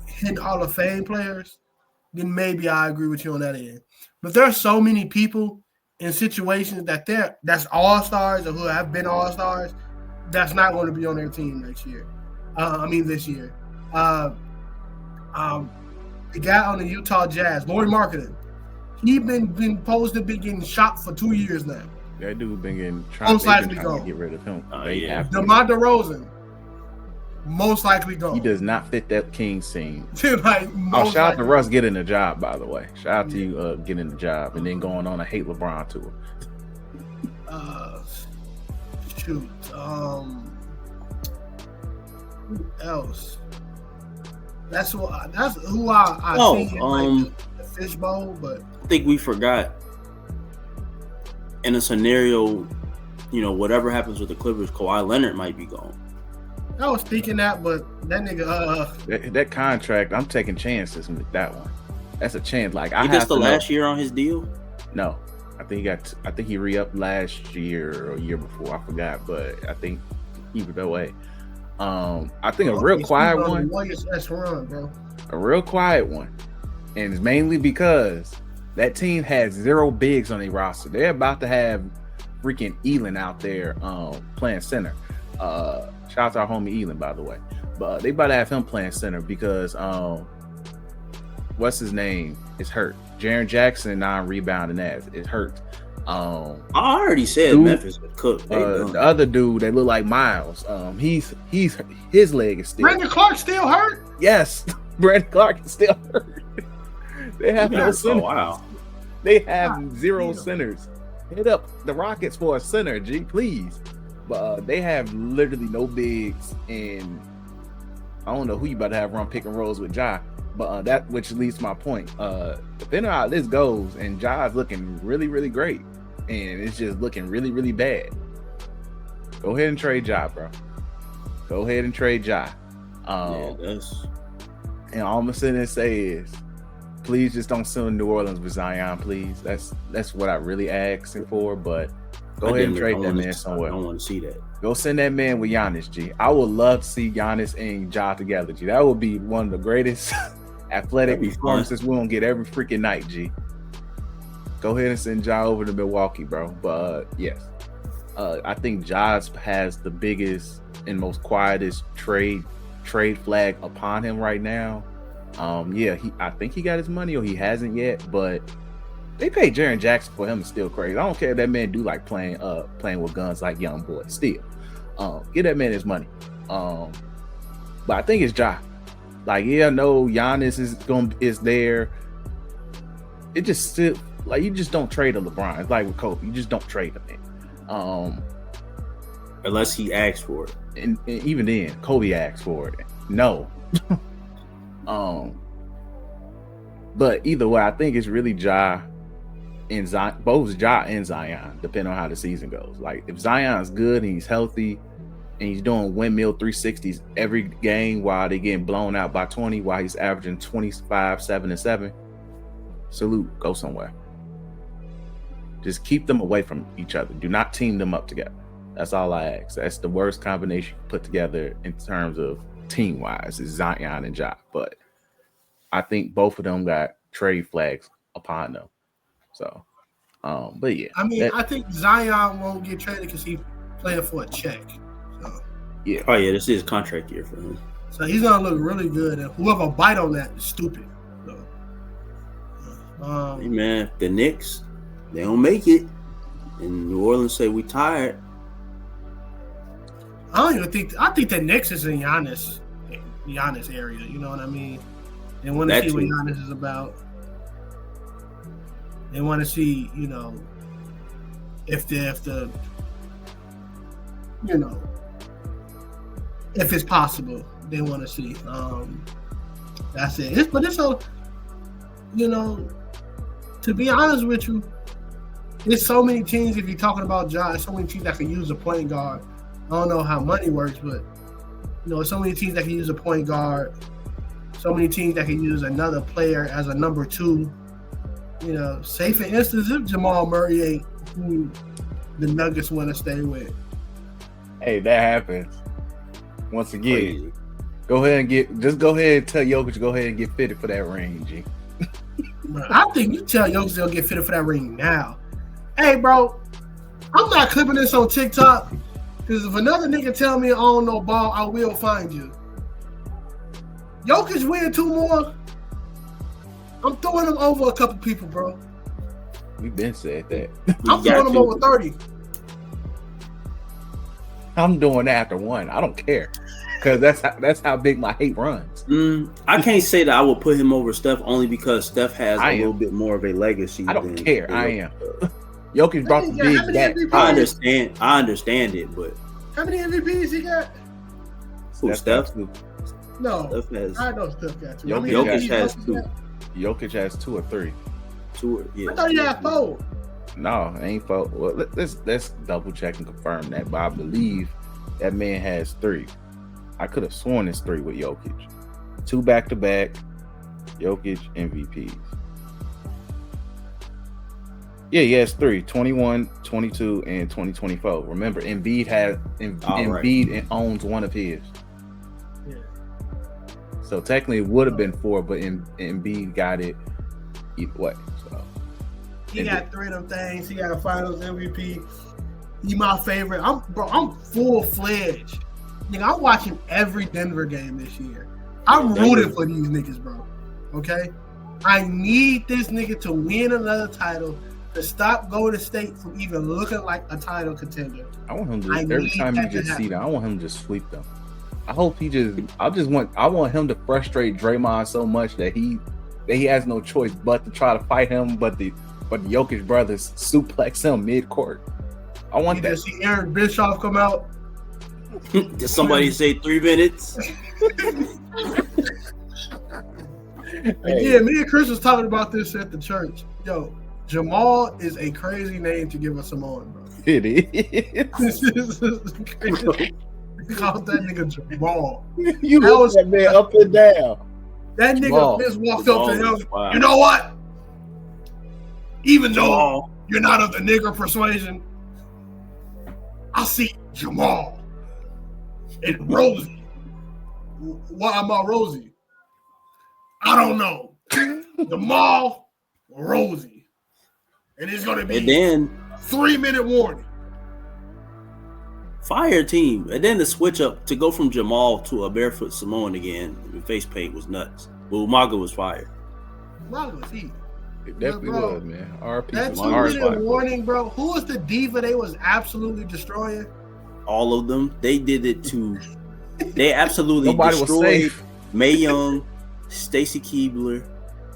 hidden Hall of Fame players, then maybe I agree with you on that end. But there are so many people in situations that's all-stars or who have been all-stars that's not going to be on their team this year. The guy on the Utah Jazz, Lauri Markkanen, he been supposed to be getting shot for 2 years now. That dude been trying to get rid of him. DeMar DeRozan, most likely gone. He does not fit that King scene. Shout out to Russ getting the job, by the way. Shout out to you getting the job and then going on a hate LeBron tour. Who else? That's who I see in like the fishbowl, but I think we forgot in a scenario, whatever happens with the Clippers, Kawhi Leonard might be gone. I was thinking that, but that nigga that contract, I'm taking chances with that one. That's a chance. Like he gets the last year on his deal? No. I think he re-upped last year or a year before. I forgot, but I think either way. I think a real quiet one. A real quiet one. And it's mainly because that team has 0 bigs on their roster. They're about to have freaking Elin out there playing center. Shout out to our homie Elin, by the way. But they about to have him playing center because what's his name is hurt. Jaren Jackson non-rebounding ass. It hurts. I already said Memphis would cook. The other dude that look like Miles. His leg is still. Brandon Clark still hurt? Yes. Brandon Clark is still hurt. They have no centers. Oh, wow. They have zero centers. Hit up the Rockets for a center, G, please. But they have literally no bigs, and I don't know who you about to have run pick and rolls with Ja. But that which leads to my point. Depending on how this goes, and Ja's looking really, really great, and it's just looking really, really bad. Go ahead and trade Ja, bro. Go ahead and trade Ja. And all I'm gonna sit and say is, please just don't send New Orleans with Zion, please. That's what I really asking for. But go ahead and trade that man somewhere. I don't want to see that. Go send that man with Giannis, G. I would love to see Giannis and Ja together, G. That would be one of the greatest athletic performances we're gonna get every freaking night, G. Go ahead and send Ja over to Milwaukee, bro. But yes, I think Ja has the biggest and most quietest trade flag upon him right now. I think he got his money, or he hasn't yet, but they paid Jaren Jackson for him. It's still crazy. I don't care if that man do like playing with guns like young boy. Still, get that man his money. But I think it's Ja. Like, no, Giannis is there. It just still like you just don't trade a LeBron. It's like with Kobe, you just don't trade him, man. Unless he asks for it. And even then, Kobe asked for it. No. But either way, I think it's really Ja and Zion, both Ja and Zion, depending on how the season goes. Like, if Zion's good and he's healthy and he's doing windmill 360s every game while they getting blown out by 20, while he's averaging 25, 7, and 7, salute, go somewhere. Just keep them away from each other. Do not team them up together. That's all I ask. That's the worst combination put together in terms of team-wise is Zion and Ja. But I think both of them got trade flags upon them. So, but yeah. I mean, I think Zion won't get traded because he's playing for a check. So. Yeah. Oh, yeah, this is contract year for him. So he's going to look really good. And whoever bite on that is stupid. So, hey, man, the Knicks, they don't make it. And New Orleans say we tired. I think the Knicks is in Giannis area. You know what I mean? They want to see what Giannis is about. They want to see, if it's possible. They want to see. That's it. But it's a, to be honest with you, there's so many teams. If you're talking about Ja, so many teams that can use a point guard. I don't know how money works, but so many teams that can use a point guard, so many teams that can use another player as a number 2. Say for instance, if Jamal Murray ain't who the Nuggets want to stay with. Hey, that happens. Once again, go ahead and tell Jokic to go ahead and get fitted for that ring, G. I think you tell Jokic to get fitted for that ring now. Hey, bro, I'm not clipping this on TikTok. Because if another nigga tell me I don't know ball, I will find you. Jokic win 2 more. I'm throwing him over a couple people, bro. We've been said that. I'm throwing him over 30. I'm doing that after 1. I don't care. Because that's how big my hate runs. I can't say that I will put him over Steph only because Steph has a little bit more of a legacy. I don't care. I am. Jokic brought the big back. I understand it, but how many MVPs he got? Who, Steph? No, Steph has. I know Steph got 2. Jokic has 2. Jokic has 2 or 3. 2, yeah. I thought he had 4. No, it ain't 4. Well, let's double check and confirm that. But I believe that man has 3. I could have sworn it's 3 with Jokic. 2 back-to-back Jokic MVPs. Yeah, he has 3, 21, 22, and 2024. Remember, Embiid and owns one of his. Yeah. So technically it would have been 4, but Embiid got it either way. So he got 3 of them things. He got a Finals MVP. He my favorite. I'm full-fledged. Nigga, I'm watching every Denver game this year. I'm rooting for these niggas, bro. Okay? I need this nigga to win another title to stop Golden State from even looking like a title contender. I want him to every time you just see them, I want him to just sweep them. I hope I want him to frustrate Draymond so much that he has no choice but to try to fight him, but the Jokic brothers suplex him mid-court. I want that. See Eric Bischoff come out. Did somebody say 3 minutes? Yeah, me and Chris was talking about this at the church. Yo, Jamal is a crazy name to give a Samoan, bro. It is. This is crazy. Called that nigga Jamal. You look that man up and down. That nigga Jamal. just walked up to him. Wow. You know what? Even though Jamal. you're not of the nigger persuasion, I see Jamal and Rosie. Why am I Rosie? I don't know. Jamal, Rosie. And it's going to be And then 3-minute warning. fire team. And then the switch up to go from Jamal to a barefoot Samoan again with face paint was nuts. But Umaga was fire. Umaga was heat. It definitely was, man. RP. That 2-minute warning, bro. Who was the diva they was absolutely destroying? All of them. They did it to. They absolutely Nobody was destroyed safe. Mae Young, Stacy Keibler.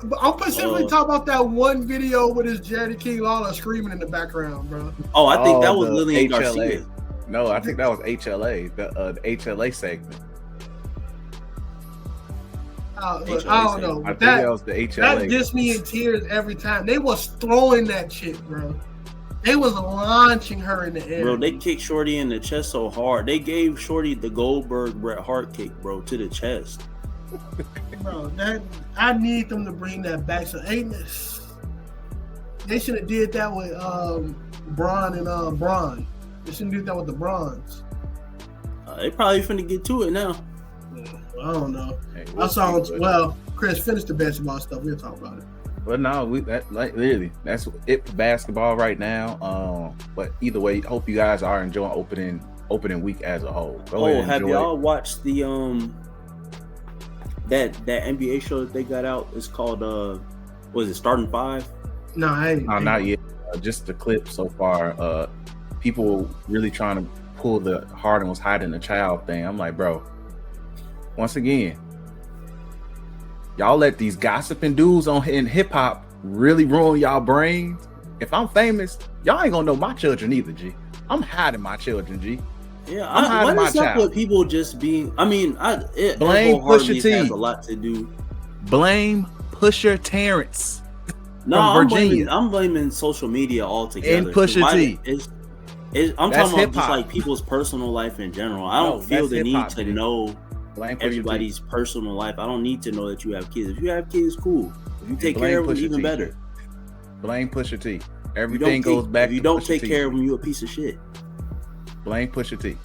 But I'm specifically talking about that one video with his Jerry King Lawler screaming in the background, bro. Oh, I think that was Lillian HLA. Garcia. No, I think that was HLA, the HLA segment. I don't know. I think That that was the HLA. That gets me in tears every time. They was throwing that shit, bro. They was launching her in the air. Bro, they kicked Shorty in the chest so hard. They gave Shorty the Goldberg Bret Hart kick, bro, to the chest. Bro, I need them to bring that back. So they should have did that with Braun and Braun. They shouldn't do that with the Bronze. They probably finna get to it now. I don't know. Hey, I saw him. Well, Chris, finish the basketball stuff. We'll talk about it. But no, literally that's it for basketball right now. But either way, hope you guys are enjoying opening week as a whole. Have y'all watched the that NBA show that they got out? It's called was it Starting Five? No, not yet. Just the clip so far. People really trying to pull the Harden was hiding a child thing. I'm like, bro. Once again, y'all let these gossiping dudes in hip hop really ruin y'all brains. If I'm famous, y'all ain't gonna know my children either, G. I'm hiding my children, G. Yeah, I'm hiding my child. With people just being? I mean, blame Pusha T. Has a lot to do. Blame Pusha Terrence. No, I'm blaming social media altogether. And Pusha T. I'm talking about just like people's personal life in general. I don't feel the need to know everybody's personal life. I don't need to know that you have kids. If you have kids, cool. If you take care of them, even better. Blame Pusha T. Everything goes back to Pusha T. If you don't take care of them, you a piece of shit. Blame Pusha T.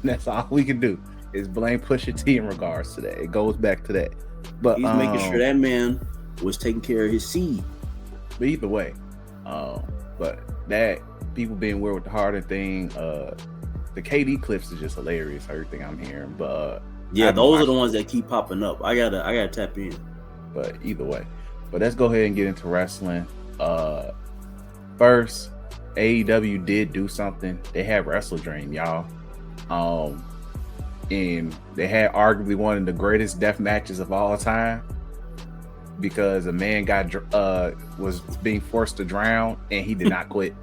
That's all we can do is blame Pusha T in regards to that. It goes back to that. But he's making sure that man was taking care of his seed. But either way, but that people being weird with the Harden thing, the KD clips is just hilarious. Everything I'm hearing, but yeah, those are the ones that keep popping up. I gotta tap in. But either way, but let's go ahead and get into wrestling. First, AEW did do something. They had Wrestle Dream, y'all. And they had arguably one of the greatest death matches of all time because a man was being forced to drown and he did not quit.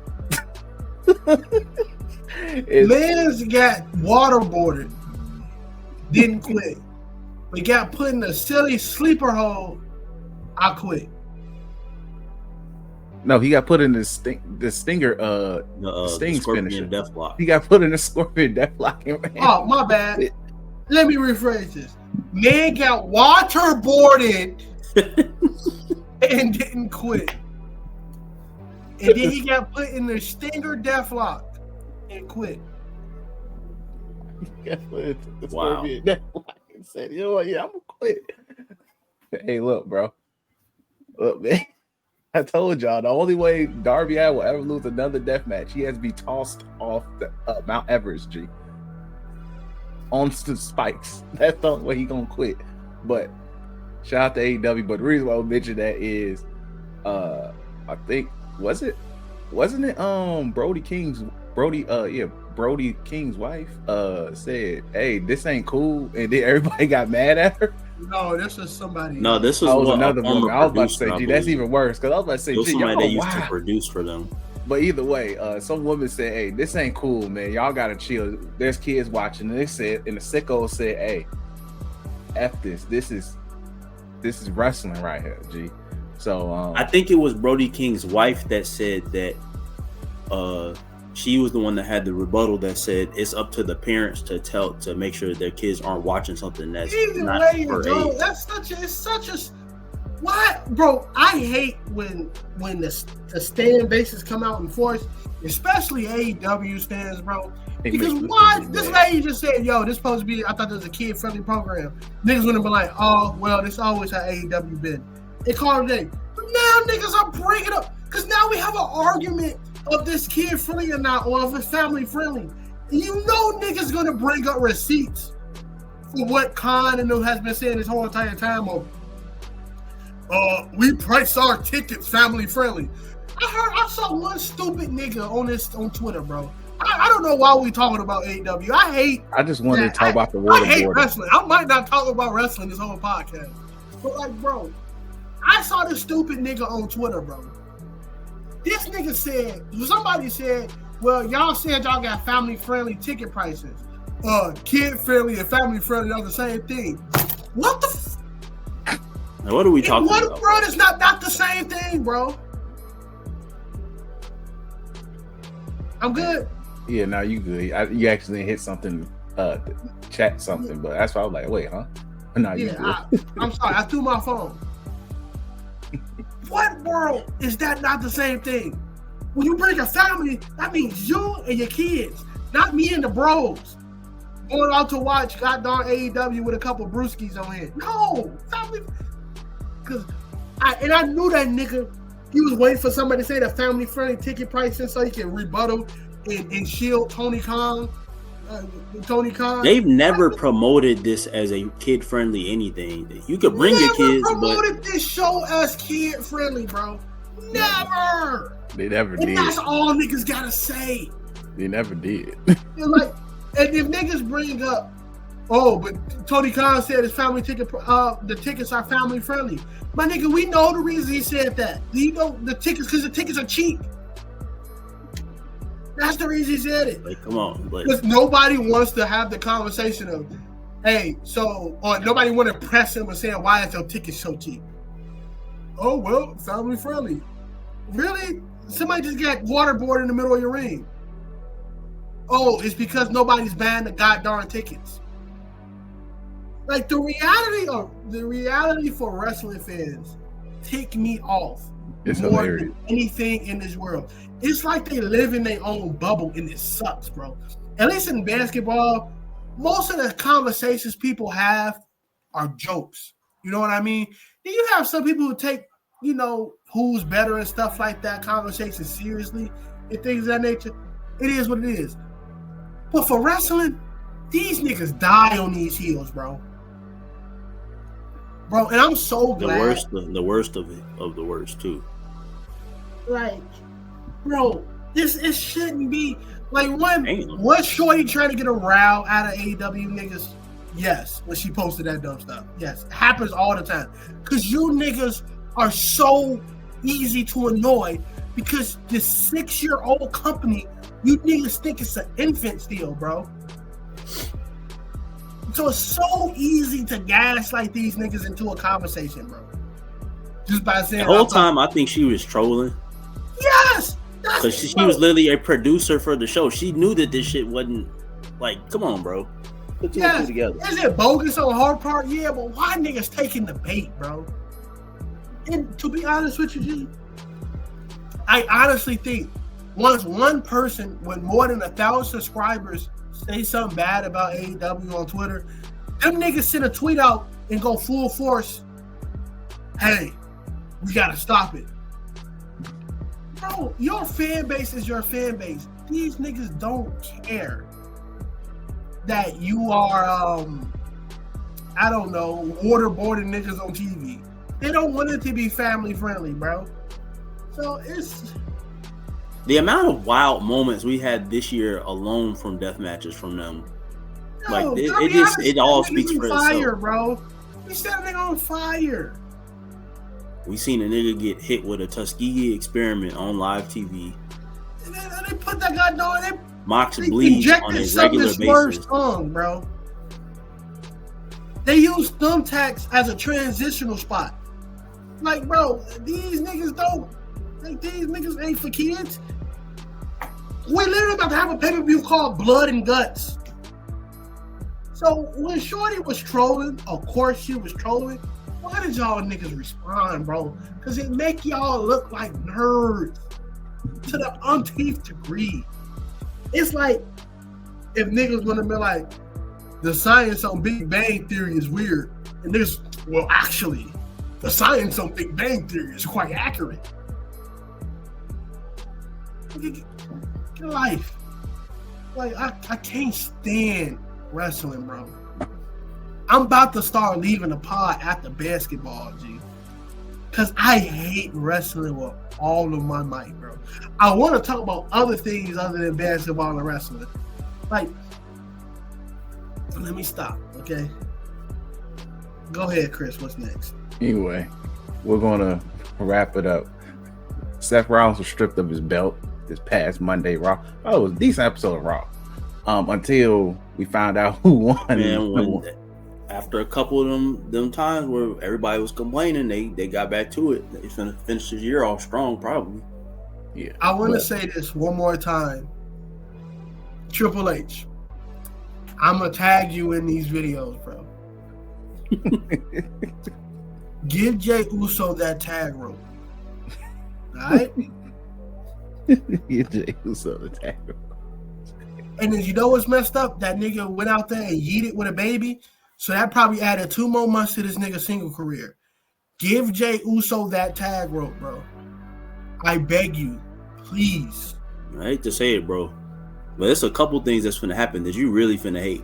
Man's got waterboarded, didn't quit. We got put in a silly sleeper hole. I quit. No, he got put in the Sting finisher. Deathlock. He got put in the Scorpion Deathlock. Oh, my bad. Let me rephrase this. Man got waterboarded and didn't quit. And then he got put in the Stinger Deathlock and quit. Wow. And said, you know what? Yeah, I'm gonna quit. Hey, look, bro. Look, man. I told y'all the only way Darby Allin will ever lose another death match, he has to be tossed off the Mount Everest, G. On the spikes. That's the only way he gonna quit. But shout out to AEW. But the reason why I mentioned that is, wasn't it Brody Brody King's wife said, "Hey, this ain't cool," and then everybody got mad at her. No, this is somebody. No, this was, another woman. I was about to say, producer, gee, that's even worse. Because I was about to say, it was gee, somebody y'all that used to produce for them. But either way, some woman said, "Hey, this ain't cool, man. Y'all gotta chill. There's kids watching." And they said, and the sicko said, "Hey, F this. This is wrestling right here, G." So I think it was Brody King's wife that said that she was the one that had the rebuttal that said it's up to the parents to make sure their kids aren't watching something that's not for age. It's such a what, bro? I hate when the stand bases come out in force, especially AEW stands, bro. Because why? This lady just said, "Yo, this supposed to be." I thought this was a kid-friendly program. Niggas wouldn't be like, "Oh, well, this always how AEW been." They called it a day, but now niggas are breaking up because now we have an argument of this kid-friendly or not, or if it's family-friendly. You know, niggas gonna bring up receipts for what Khan and them has been saying this whole entire time of. We price our tickets family friendly. I saw one stupid nigga on Twitter, bro. I don't know why we talking about AEW. I just wanted to talk about the waterboarding. I hate wrestling. I might not talk about wrestling this whole podcast, but like, bro, I saw this stupid nigga on Twitter, bro. This nigga said, somebody said, "Well, y'all said y'all got family friendly ticket prices. Kid friendly and family friendly are the same thing." What the? Now, what are we talking about? Bro, it's not the same thing, bro. I'm good. Yeah, no, you good. You actually hit something, chat something, but that's why I was like, wait, huh? No, you good. I'm sorry, I threw my phone. What world is that not the same thing? When you bring a family, that means you and your kids, not me and the bros. Going out to watch goddamn AEW with a couple brewskis on here. No, family. Cause I knew that nigga, he was waiting for somebody to say the family friendly ticket pricing so he can rebuttal and shield Tony Khan. They've never promoted this as a kid friendly anything. You could bring your kids, promoted this show as kid friendly, bro. Never. They never did. And that's all niggas gotta say. They never did. And if niggas bring up, but Tony Khan said his family ticket, the tickets are family friendly. My nigga, we know the reason he said that. You know the tickets, because the tickets are cheap. That's the reason he said it. Like, come on. Because nobody wants to have the conversation of, hey, or nobody want to press him and saying, why is your ticket so cheap? Oh, well, family friendly. Really? Somebody just got waterboarded in the middle of your ring. Oh, it's because nobody's buying the goddamn tickets. Like, the reality for wrestling fans tick me off. It's more hilarious. Than anything in this world. It's like they live in their own bubble, and it sucks, bro. At least in basketball, most of the conversations people have are jokes. You know what I mean? Then you have some people who take, who's better and stuff like that, conversations seriously and things of that nature. It is what it is. But for wrestling, these niggas die on these heels, bro. Bro, and I'm so glad. The worst of the worst too. Like, bro, it shouldn't be like was Shorty trying to get a row out of AEW niggas? Yes, when she posted that dumb stuff. Yes, it happens all the time. Cause you niggas are so easy to annoy because this 6-year-old company, you niggas think it's an infant still, bro. So it's so easy to gaslight these niggas into a conversation, bro. Just by saying the whole time I think she was trolling. Yes! Because she was literally a producer for the show. She knew that this shit wasn't like, come on, bro. Put two and two together. Is it bogus on her part? Yeah, but why niggas taking the bait, bro? And to be honest with you, G, I honestly think once one person with more than 1,000 subscribers say something bad about AEW on Twitter, them niggas send a tweet out and go full force. Hey, we gotta stop it. Bro, your fan base is your fan base. These niggas don't care that you are, I don't know, waterboarding niggas on TV. They don't want it to be family friendly, bro. So The amount of wild moments we had this year alone from death matches from them, Yo, it all speaks for fire, itself, bro. We set a nigga on fire. We seen a nigga get hit with a Tuskegee experiment on live TV. And they put that guy down. Mox bleeds on a regular basis. Tongue, bro. They use thumbtacks as a transitional spot. Like, bro, these niggas don't. Like, these niggas ain't for kids. We literally about to have a pay-per-view called Blood and Guts. So when Shorty was trolling, of course she was trolling. Why did y'all niggas respond, bro? Because it make y'all look like nerds to the umpteenth degree. It's like if niggas want to be like, the science on Big Bang Theory is weird. And there's, well, actually, the science on Big Bang Theory is quite accurate. Get a life. Like, I can't stand wrestling, bro. I'm about to start leaving the pod after basketball, G. Because I hate wrestling with all of my might, bro. I want to talk about other things other than basketball and wrestling. Like, let me stop, okay? Go ahead, Chris. What's next? Anyway, we're going to wrap it up. Seth Rollins was stripped of his belt this past Monday Raw. Oh, it was a decent episode of Raw. Until we found out who won. Man, after a couple of them times where everybody was complaining, they got back to it. They finished the year off strong, probably. Yeah. I want to say this one more time. Triple H, I'm going to tag you in these videos, bro. Give Jey Uso that tag rope. All right? Give Jey Uso the tag rope. And then you know what's messed up? That nigga went out there and yeeted with a baby. So that probably added 2 more months to this nigga's single career. Give Jey Uso that tag rope, bro. I beg you. Please. I hate to say it, bro. But it's a couple things that's finna happen that you really finna hate.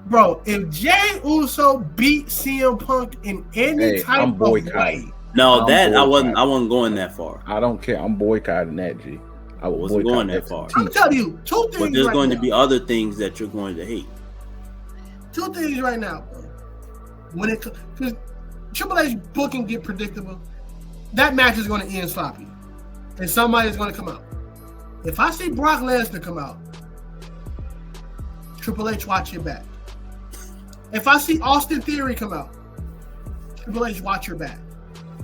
Bro, if Jey Uso beat CM Punk in any type of way. No, I wasn't going that far. I don't care. I'm boycotting that, G. I wasn't going that far. I'm telling you, 2 things. But there's going to be other things that you're going to hate. 2 things right now, bro. When it, because Triple H booking get predictable, that match is going to end sloppy, and somebody's going to come out. If I see Brock Lesnar come out, Triple H, watch your back. If I see Austin Theory come out, Triple H, watch your back.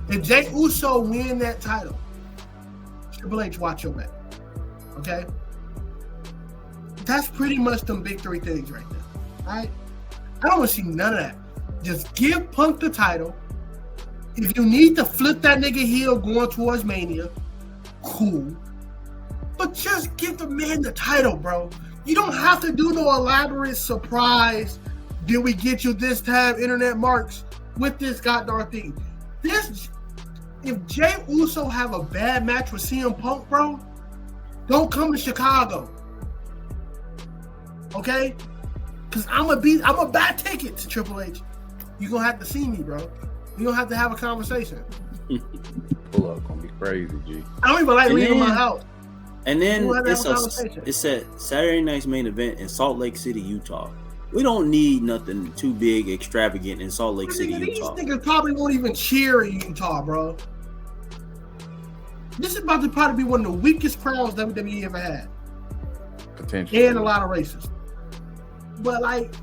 If Jey Uso win that title, Triple H, watch your back. Okay? That's pretty much them big 3 things right there. All right? I don't want to see none of that. Just give Punk the title. If you need to flip that nigga heel going towards Mania, cool. But just give the man the title, bro. You don't have to do no elaborate surprise. Did we get you this time, internet marks, with this goddamn thing? If Jey Uso have a bad match with CM Punk, bro, don't come to Chicago. Okay? Because I'm a buy ticket to Triple H. You're going to have to see me, bro. You're going to have to have a conversation. Pull up going to be crazy, G. I don't even like leaving my house. And then it's a Saturday night's main event in Salt Lake City, Utah. We don't need nothing too big, extravagant in Salt Lake City, Utah. These niggas probably won't even cheer in Utah, bro. This is about to probably be one of the weakest crowds WWE ever had. Potentially. And a lot of racists. But, like,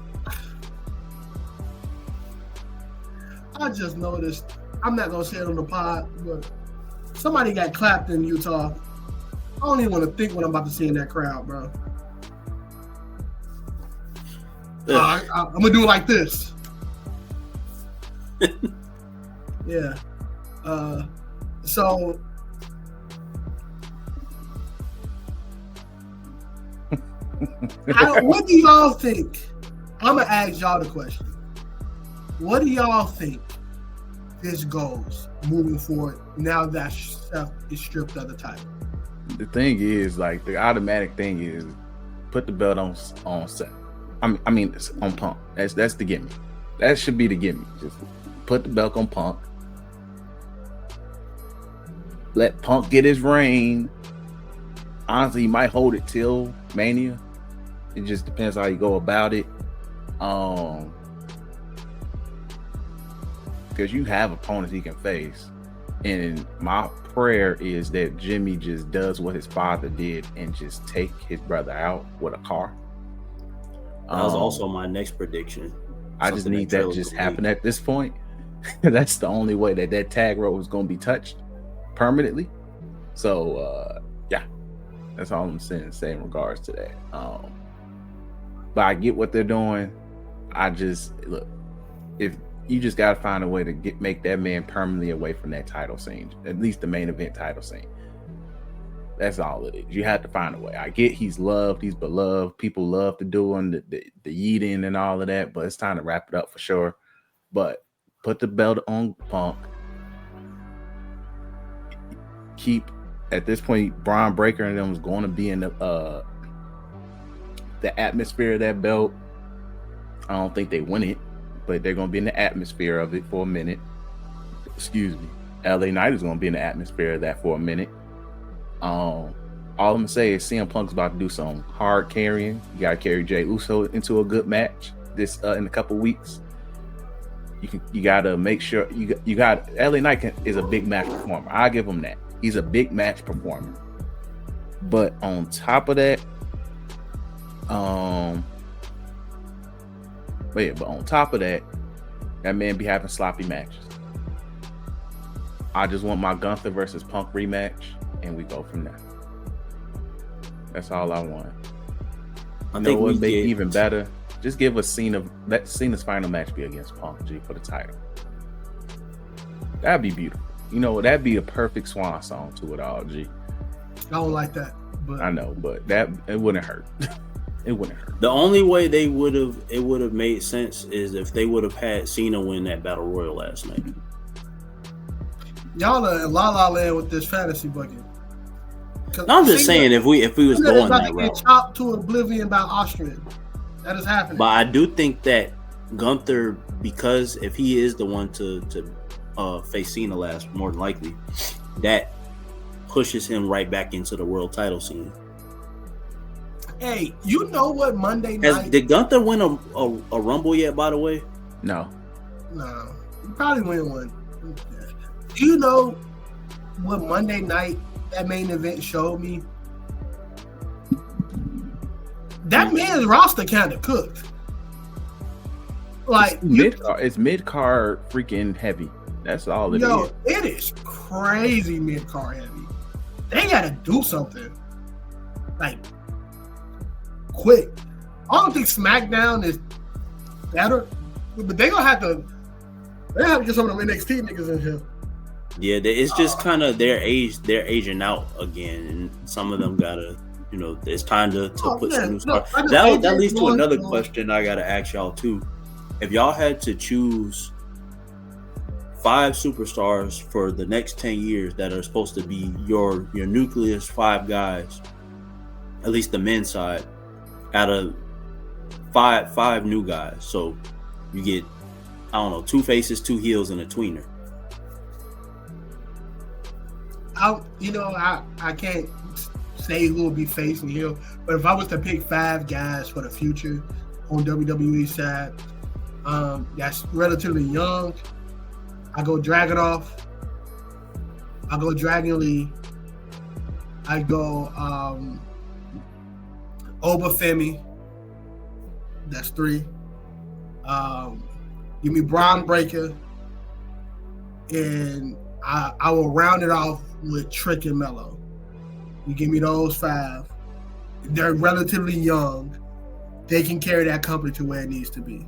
I just noticed, I'm not going to say it on the pod, but somebody got clapped in Utah. I don't even want to think what I'm about to see in that crowd, bro. I'm going to do it like this. Yeah. So... what do y'all think? I'm gonna ask y'all the question. What do y'all think this goes moving forward now that Seth is stripped of the title? The thing is, like, the automatic thing is put the belt on Seth. I mean on Punk. That's the gimmick. That should be the gimmick. Just put the belt on Punk. Let Punk get his reign. honestly, he might hold it till Mania. It just depends how you go about it. Because you have opponents he can face. And my prayer is that Jimmy just does what his father did and just take his brother out with a car. That was also my next prediction. I just need that to just happen at this point. That's the only way that tag rope is going to be touched permanently. So, yeah, that's all I'm saying in regards to that. But I get what they're doing. I just, look, if you just got to find a way to make that man permanently away from that title scene, at least the main event title scene. That's all it is. You have to find a way. I get he's loved, he's beloved. People love to do him, the yeeting and all of that, but it's time to wrap it up for sure. But put the belt on Punk. Keep, at this point, Braun Breaker and them is going to be in the atmosphere of that belt. I don't think they win it, but they're going to be in the atmosphere of it for a minute. Excuse me. LA Knight is going to be in the atmosphere of that for a minute. All I'm going to say is CM Punk's about to do some hard carrying. You got to carry Jey Uso into a good match this in a couple weeks. You got to make sure you got LA Knight is a big match performer. I give him that. He's a big match performer. But on top of that, that man be having sloppy matches. I just want my Gunther versus Punk rematch, and we go from there. That's all I want. I think what make it even better. Just give us Cena's final match be against Punk G for the title. That'd be beautiful. You know, that'd be a perfect swan song to it all, G. I don't like that, but I know, but it wouldn't hurt. It wouldn't hurt. The only way it would have made sense is if they would have had Cena win that Battle Royal last night. Y'all are in la la land with this fantasy bucket. I'm just saying if we was going that route, get chopped to oblivion by Austrian. That is happening. But I do think that Gunther, because if he is the one to face Cena last, more than likely, that pushes him right back into the world title scene. Hey, you know what Monday night? Did Gunther win a Rumble yet, by the way? No. He probably win one. Do you know what Monday night that main event showed me? That man's roster kind of cooked. Like it's mid-card freaking heavy. That's all it is. It is crazy mid-card heavy. They got to do something. Like, quick. I don't think SmackDown is better, but they gonna have to get some of them NXT niggas in here. Yeah, it's just kind of they're aging out again, and some of them gotta, it's time to put some new stars. That leads to another question I gotta ask y'all too. If y'all had to choose 5 superstars for the next 10 years that are supposed to be your nucleus 5 guys, at least the men's side, out of five new guys, so you get 2 faces, 2 heels, and a tweener. I can't say who will be facing heel, but if I was to pick 5 guys for the future on WWE side, that's relatively young, I go Dragunov, I go Dragon Lee, I go Obafemi, that's 3. Give me Braun Breaker, and I will round it off with Trick and Mello. You give me those 5. They're relatively young. They can carry that company to where it needs to be.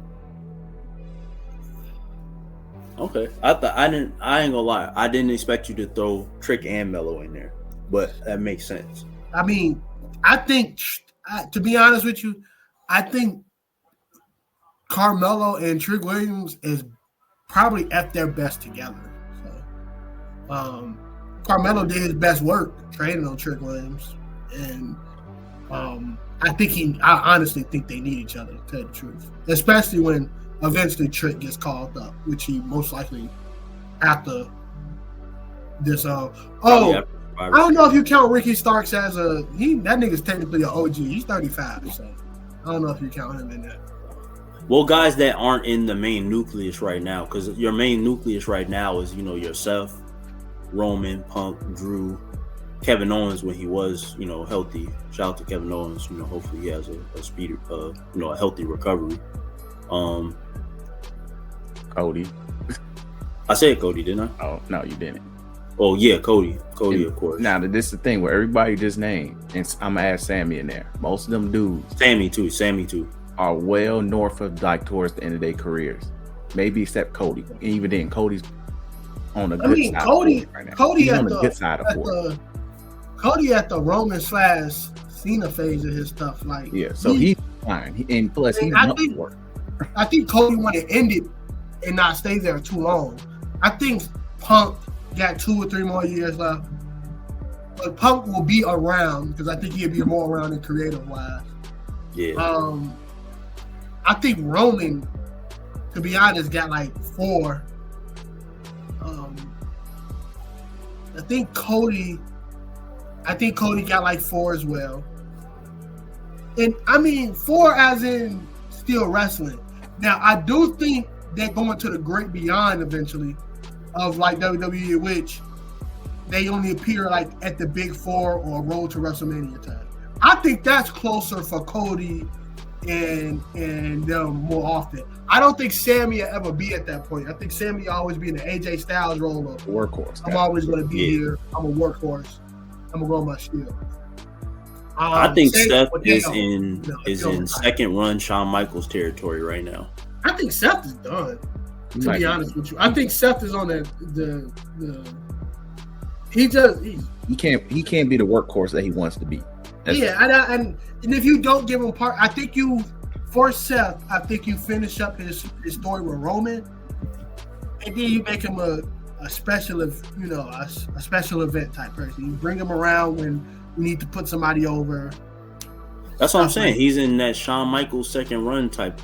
Okay. I ain't gonna lie. I didn't expect you to throw Trick and Mello in there, but that makes sense. I mean, I think, to be honest with you, I think Carmelo and Trick Williams is probably at their best together. So, Carmelo did his best work training on Trick Williams, and I honestly think they need each other, to tell you the truth, especially when eventually Trick gets called up, which he most likely after this. I don't know if you count Ricky Starks as that nigga's technically an OG. He's 35, so I don't know if you count him in that. Well, guys that aren't in the main nucleus right now, because your main nucleus right now is, yourself, Roman, Punk, Drew, Kevin Owens when he was, healthy. Shout out to Kevin Owens. Hopefully he has a speedy, a healthy recovery. Cody. I said Cody, didn't I? Oh no, you didn't. Oh yeah, Cody, of course. Now this is the thing where everybody just named, and I'm gonna add Sammy in there. Most of them dudes, Sammy too, are well north of towards the end of their careers. Maybe except Cody. Even then, Cody's on the good side. Cody on the good side of it. Cody at the Roman / Cena phase of his stuff, so he's fine. And plus, he's not for it. I think Cody want to end it and not stay there too long. I think Punk got 2 or 3 more years left, but Punk will be around because I think he'll be more around in creative wise. Yeah. I think Roman, to be honest, got 4. I think Cody got 4 as well. And I mean 4 as in still wrestling. Now I do think they're going to the great beyond eventually of WWE, which they only appear at the Big 4 or Road to WrestleMania time. I think that's closer for Cody and them more often. I don't think Sammy will ever be at that point. I think Sammy will always be in the AJ Styles role of workhorse. I'm always going to be here. I'm a workhorse. I'm going to go on my shield. I think Seth is in second run Shawn Michaels territory right now. I think Seth is done. To be honest with you, I think Seth is on the he can't be the workhorse that he wants to be. And if you don't give him part, I think for Seth, I think you finish up his story with Roman, and then you make him a special event type person. You bring him around when you need to put somebody over. That's what I'm saying. He's in that Shawn Michaels second run type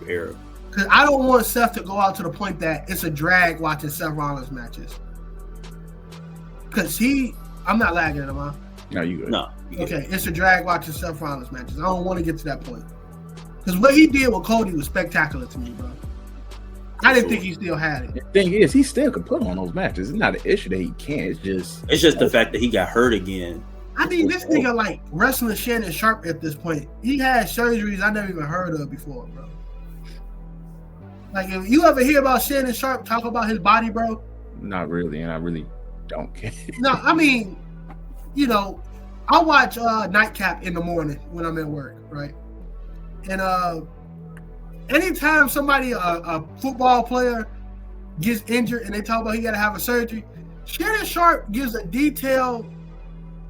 era. Because I don't want Seth to go out to the point that it's a drag watching Seth Rollins matches. Because I'm not lagging at him, huh? No, you good. No. Okay, it's a drag watching Seth Rollins matches. I don't want to get to that point. Because what he did with Cody was spectacular to me, bro. I didn't think he still had it. The thing is, he still can put on those matches. It's not an issue that he can't. It's just the fact that he got hurt again. I mean, this nigga wrestling Shannon Sharp at this point. He had surgeries I never even heard of before, bro. If you ever hear about Shannon Sharp talk about his body, bro? Not really, and I really don't care. No, I mean, I watch Nightcap in the morning when I'm at work, right? And anytime somebody, a football player, gets injured and they talk about he got to have a surgery, Shannon Sharp gives a detailed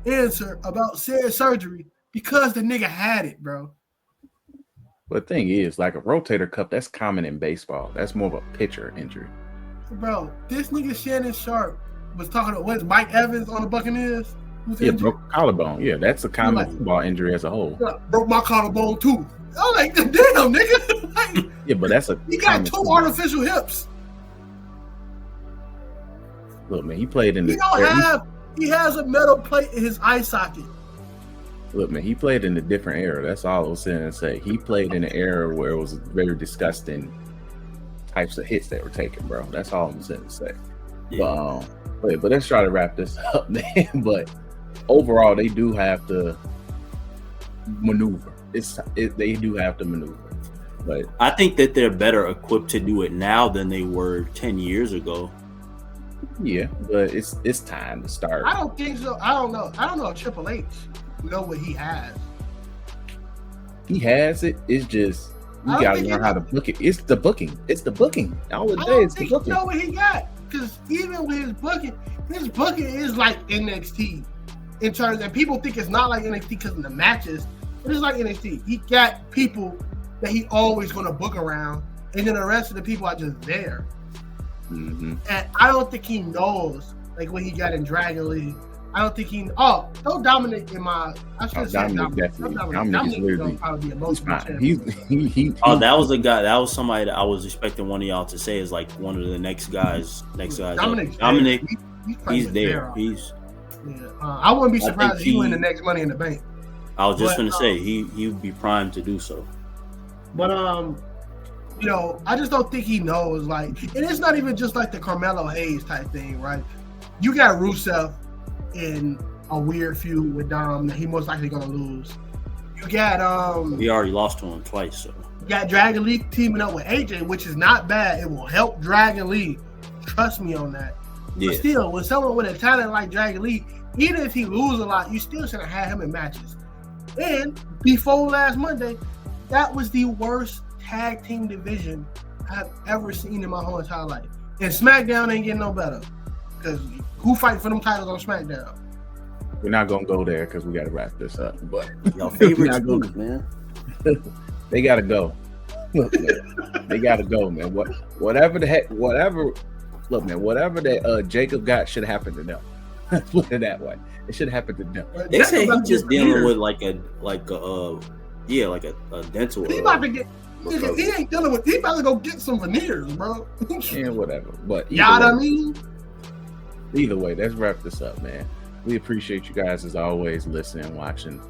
answer about said surgery because the nigga had it, bro. But the thing is, a rotator cuff, that's common in baseball. That's more of a pitcher injury. Bro, this nigga Shannon Sharp was talking to Mike Evans on the Buccaneers. Broke collarbone. Yeah, that's a common football injury as a whole. Broke my collarbone too. I'm like, damn, nigga. Yeah, but that's a. He got 2 artificial hips. Look, man, he played in the. He has a metal plate in his eye socket. Look, man, he played in a different era. That's all I was saying to say. He played in an era where it was very disgusting types of hits that were taken, bro. That's all I'm saying to say. Yeah. But let's try to wrap this up, man. But overall, they do have to maneuver. They do have to maneuver. But I think that they're better equipped to do it now than they were 10 years ago. Yeah, but it's time to start. I don't think so. I don't know if Triple H know what he has. He has it. It's just you gotta learn how to book it. It's the booking. All it is the booking. You know what he got? Because even with his booking is like NXT in terms, and people think it's not like NXT because of the matches. It is like NXT. He got people that he always gonna book around, and then the rest of the people are just there. Mm-hmm. And I don't think he knows what he got in Dragon League. I don't think he. Oh, don't Dominic in my. I should have said Dominic. Dominic is literally probably the most. He. Oh, that was a guy. That was somebody that I was expecting one of y'all to say is one of the next guys. Dominic. He's there. Yeah, I wouldn't be I surprised if think he win the next Money in the Bank. I was just But, going to say he would be primed to do so. But you know, I just don't think he knows. Like, and it's not even just like the Carmelo Hayes type thing, right? You got Rusev in a weird feud with Dom that he most likely gonna lose. You got He already lost to him twice, so. You got Dragon Lee teaming up with AJ, which is not bad. It will help Dragon Lee. Trust me on that. Yeah. But still, with someone with a talent like Dragon Lee, even if he loses a lot, you still should have had him in matches. And before last Monday, that was the worst tag team division I've ever seen in my whole entire life. And SmackDown ain't getting no better. Because who fighting for them titles on SmackDown? We're not gonna go there because we gotta wrap this up. But Y'all favorite teams, man. They gotta go. Look, man, they gotta go, man. Whatever that Jacob got should happen to them. Let's put it that way. It should happen to them. They say he's just dealing with like a dental. He about to get. He ain't dealing with. He about to go get some veneers, bro. And whatever. But either way, let's wrap this up, man. We appreciate you guys as always listening, watching.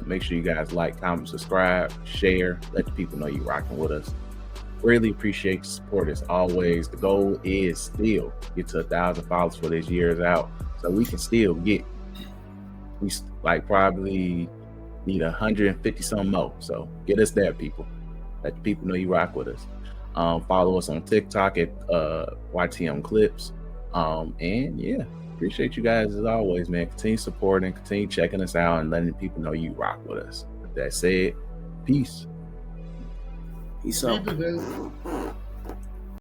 Make sure you guys like, comment, subscribe, share, let the people know you're rocking with us. Really appreciate the support as always. The goal is still get to 1,000 followers for this year's out, so we can still get. We like probably need 150 some more. So get us there, people. Let the people know you rock with us. Follow us on TikTok at YTM Clips. And yeah, appreciate you guys as always, man. Continue supporting, continue checking us out, and letting people know you rock with us. With that said, peace. Peace out.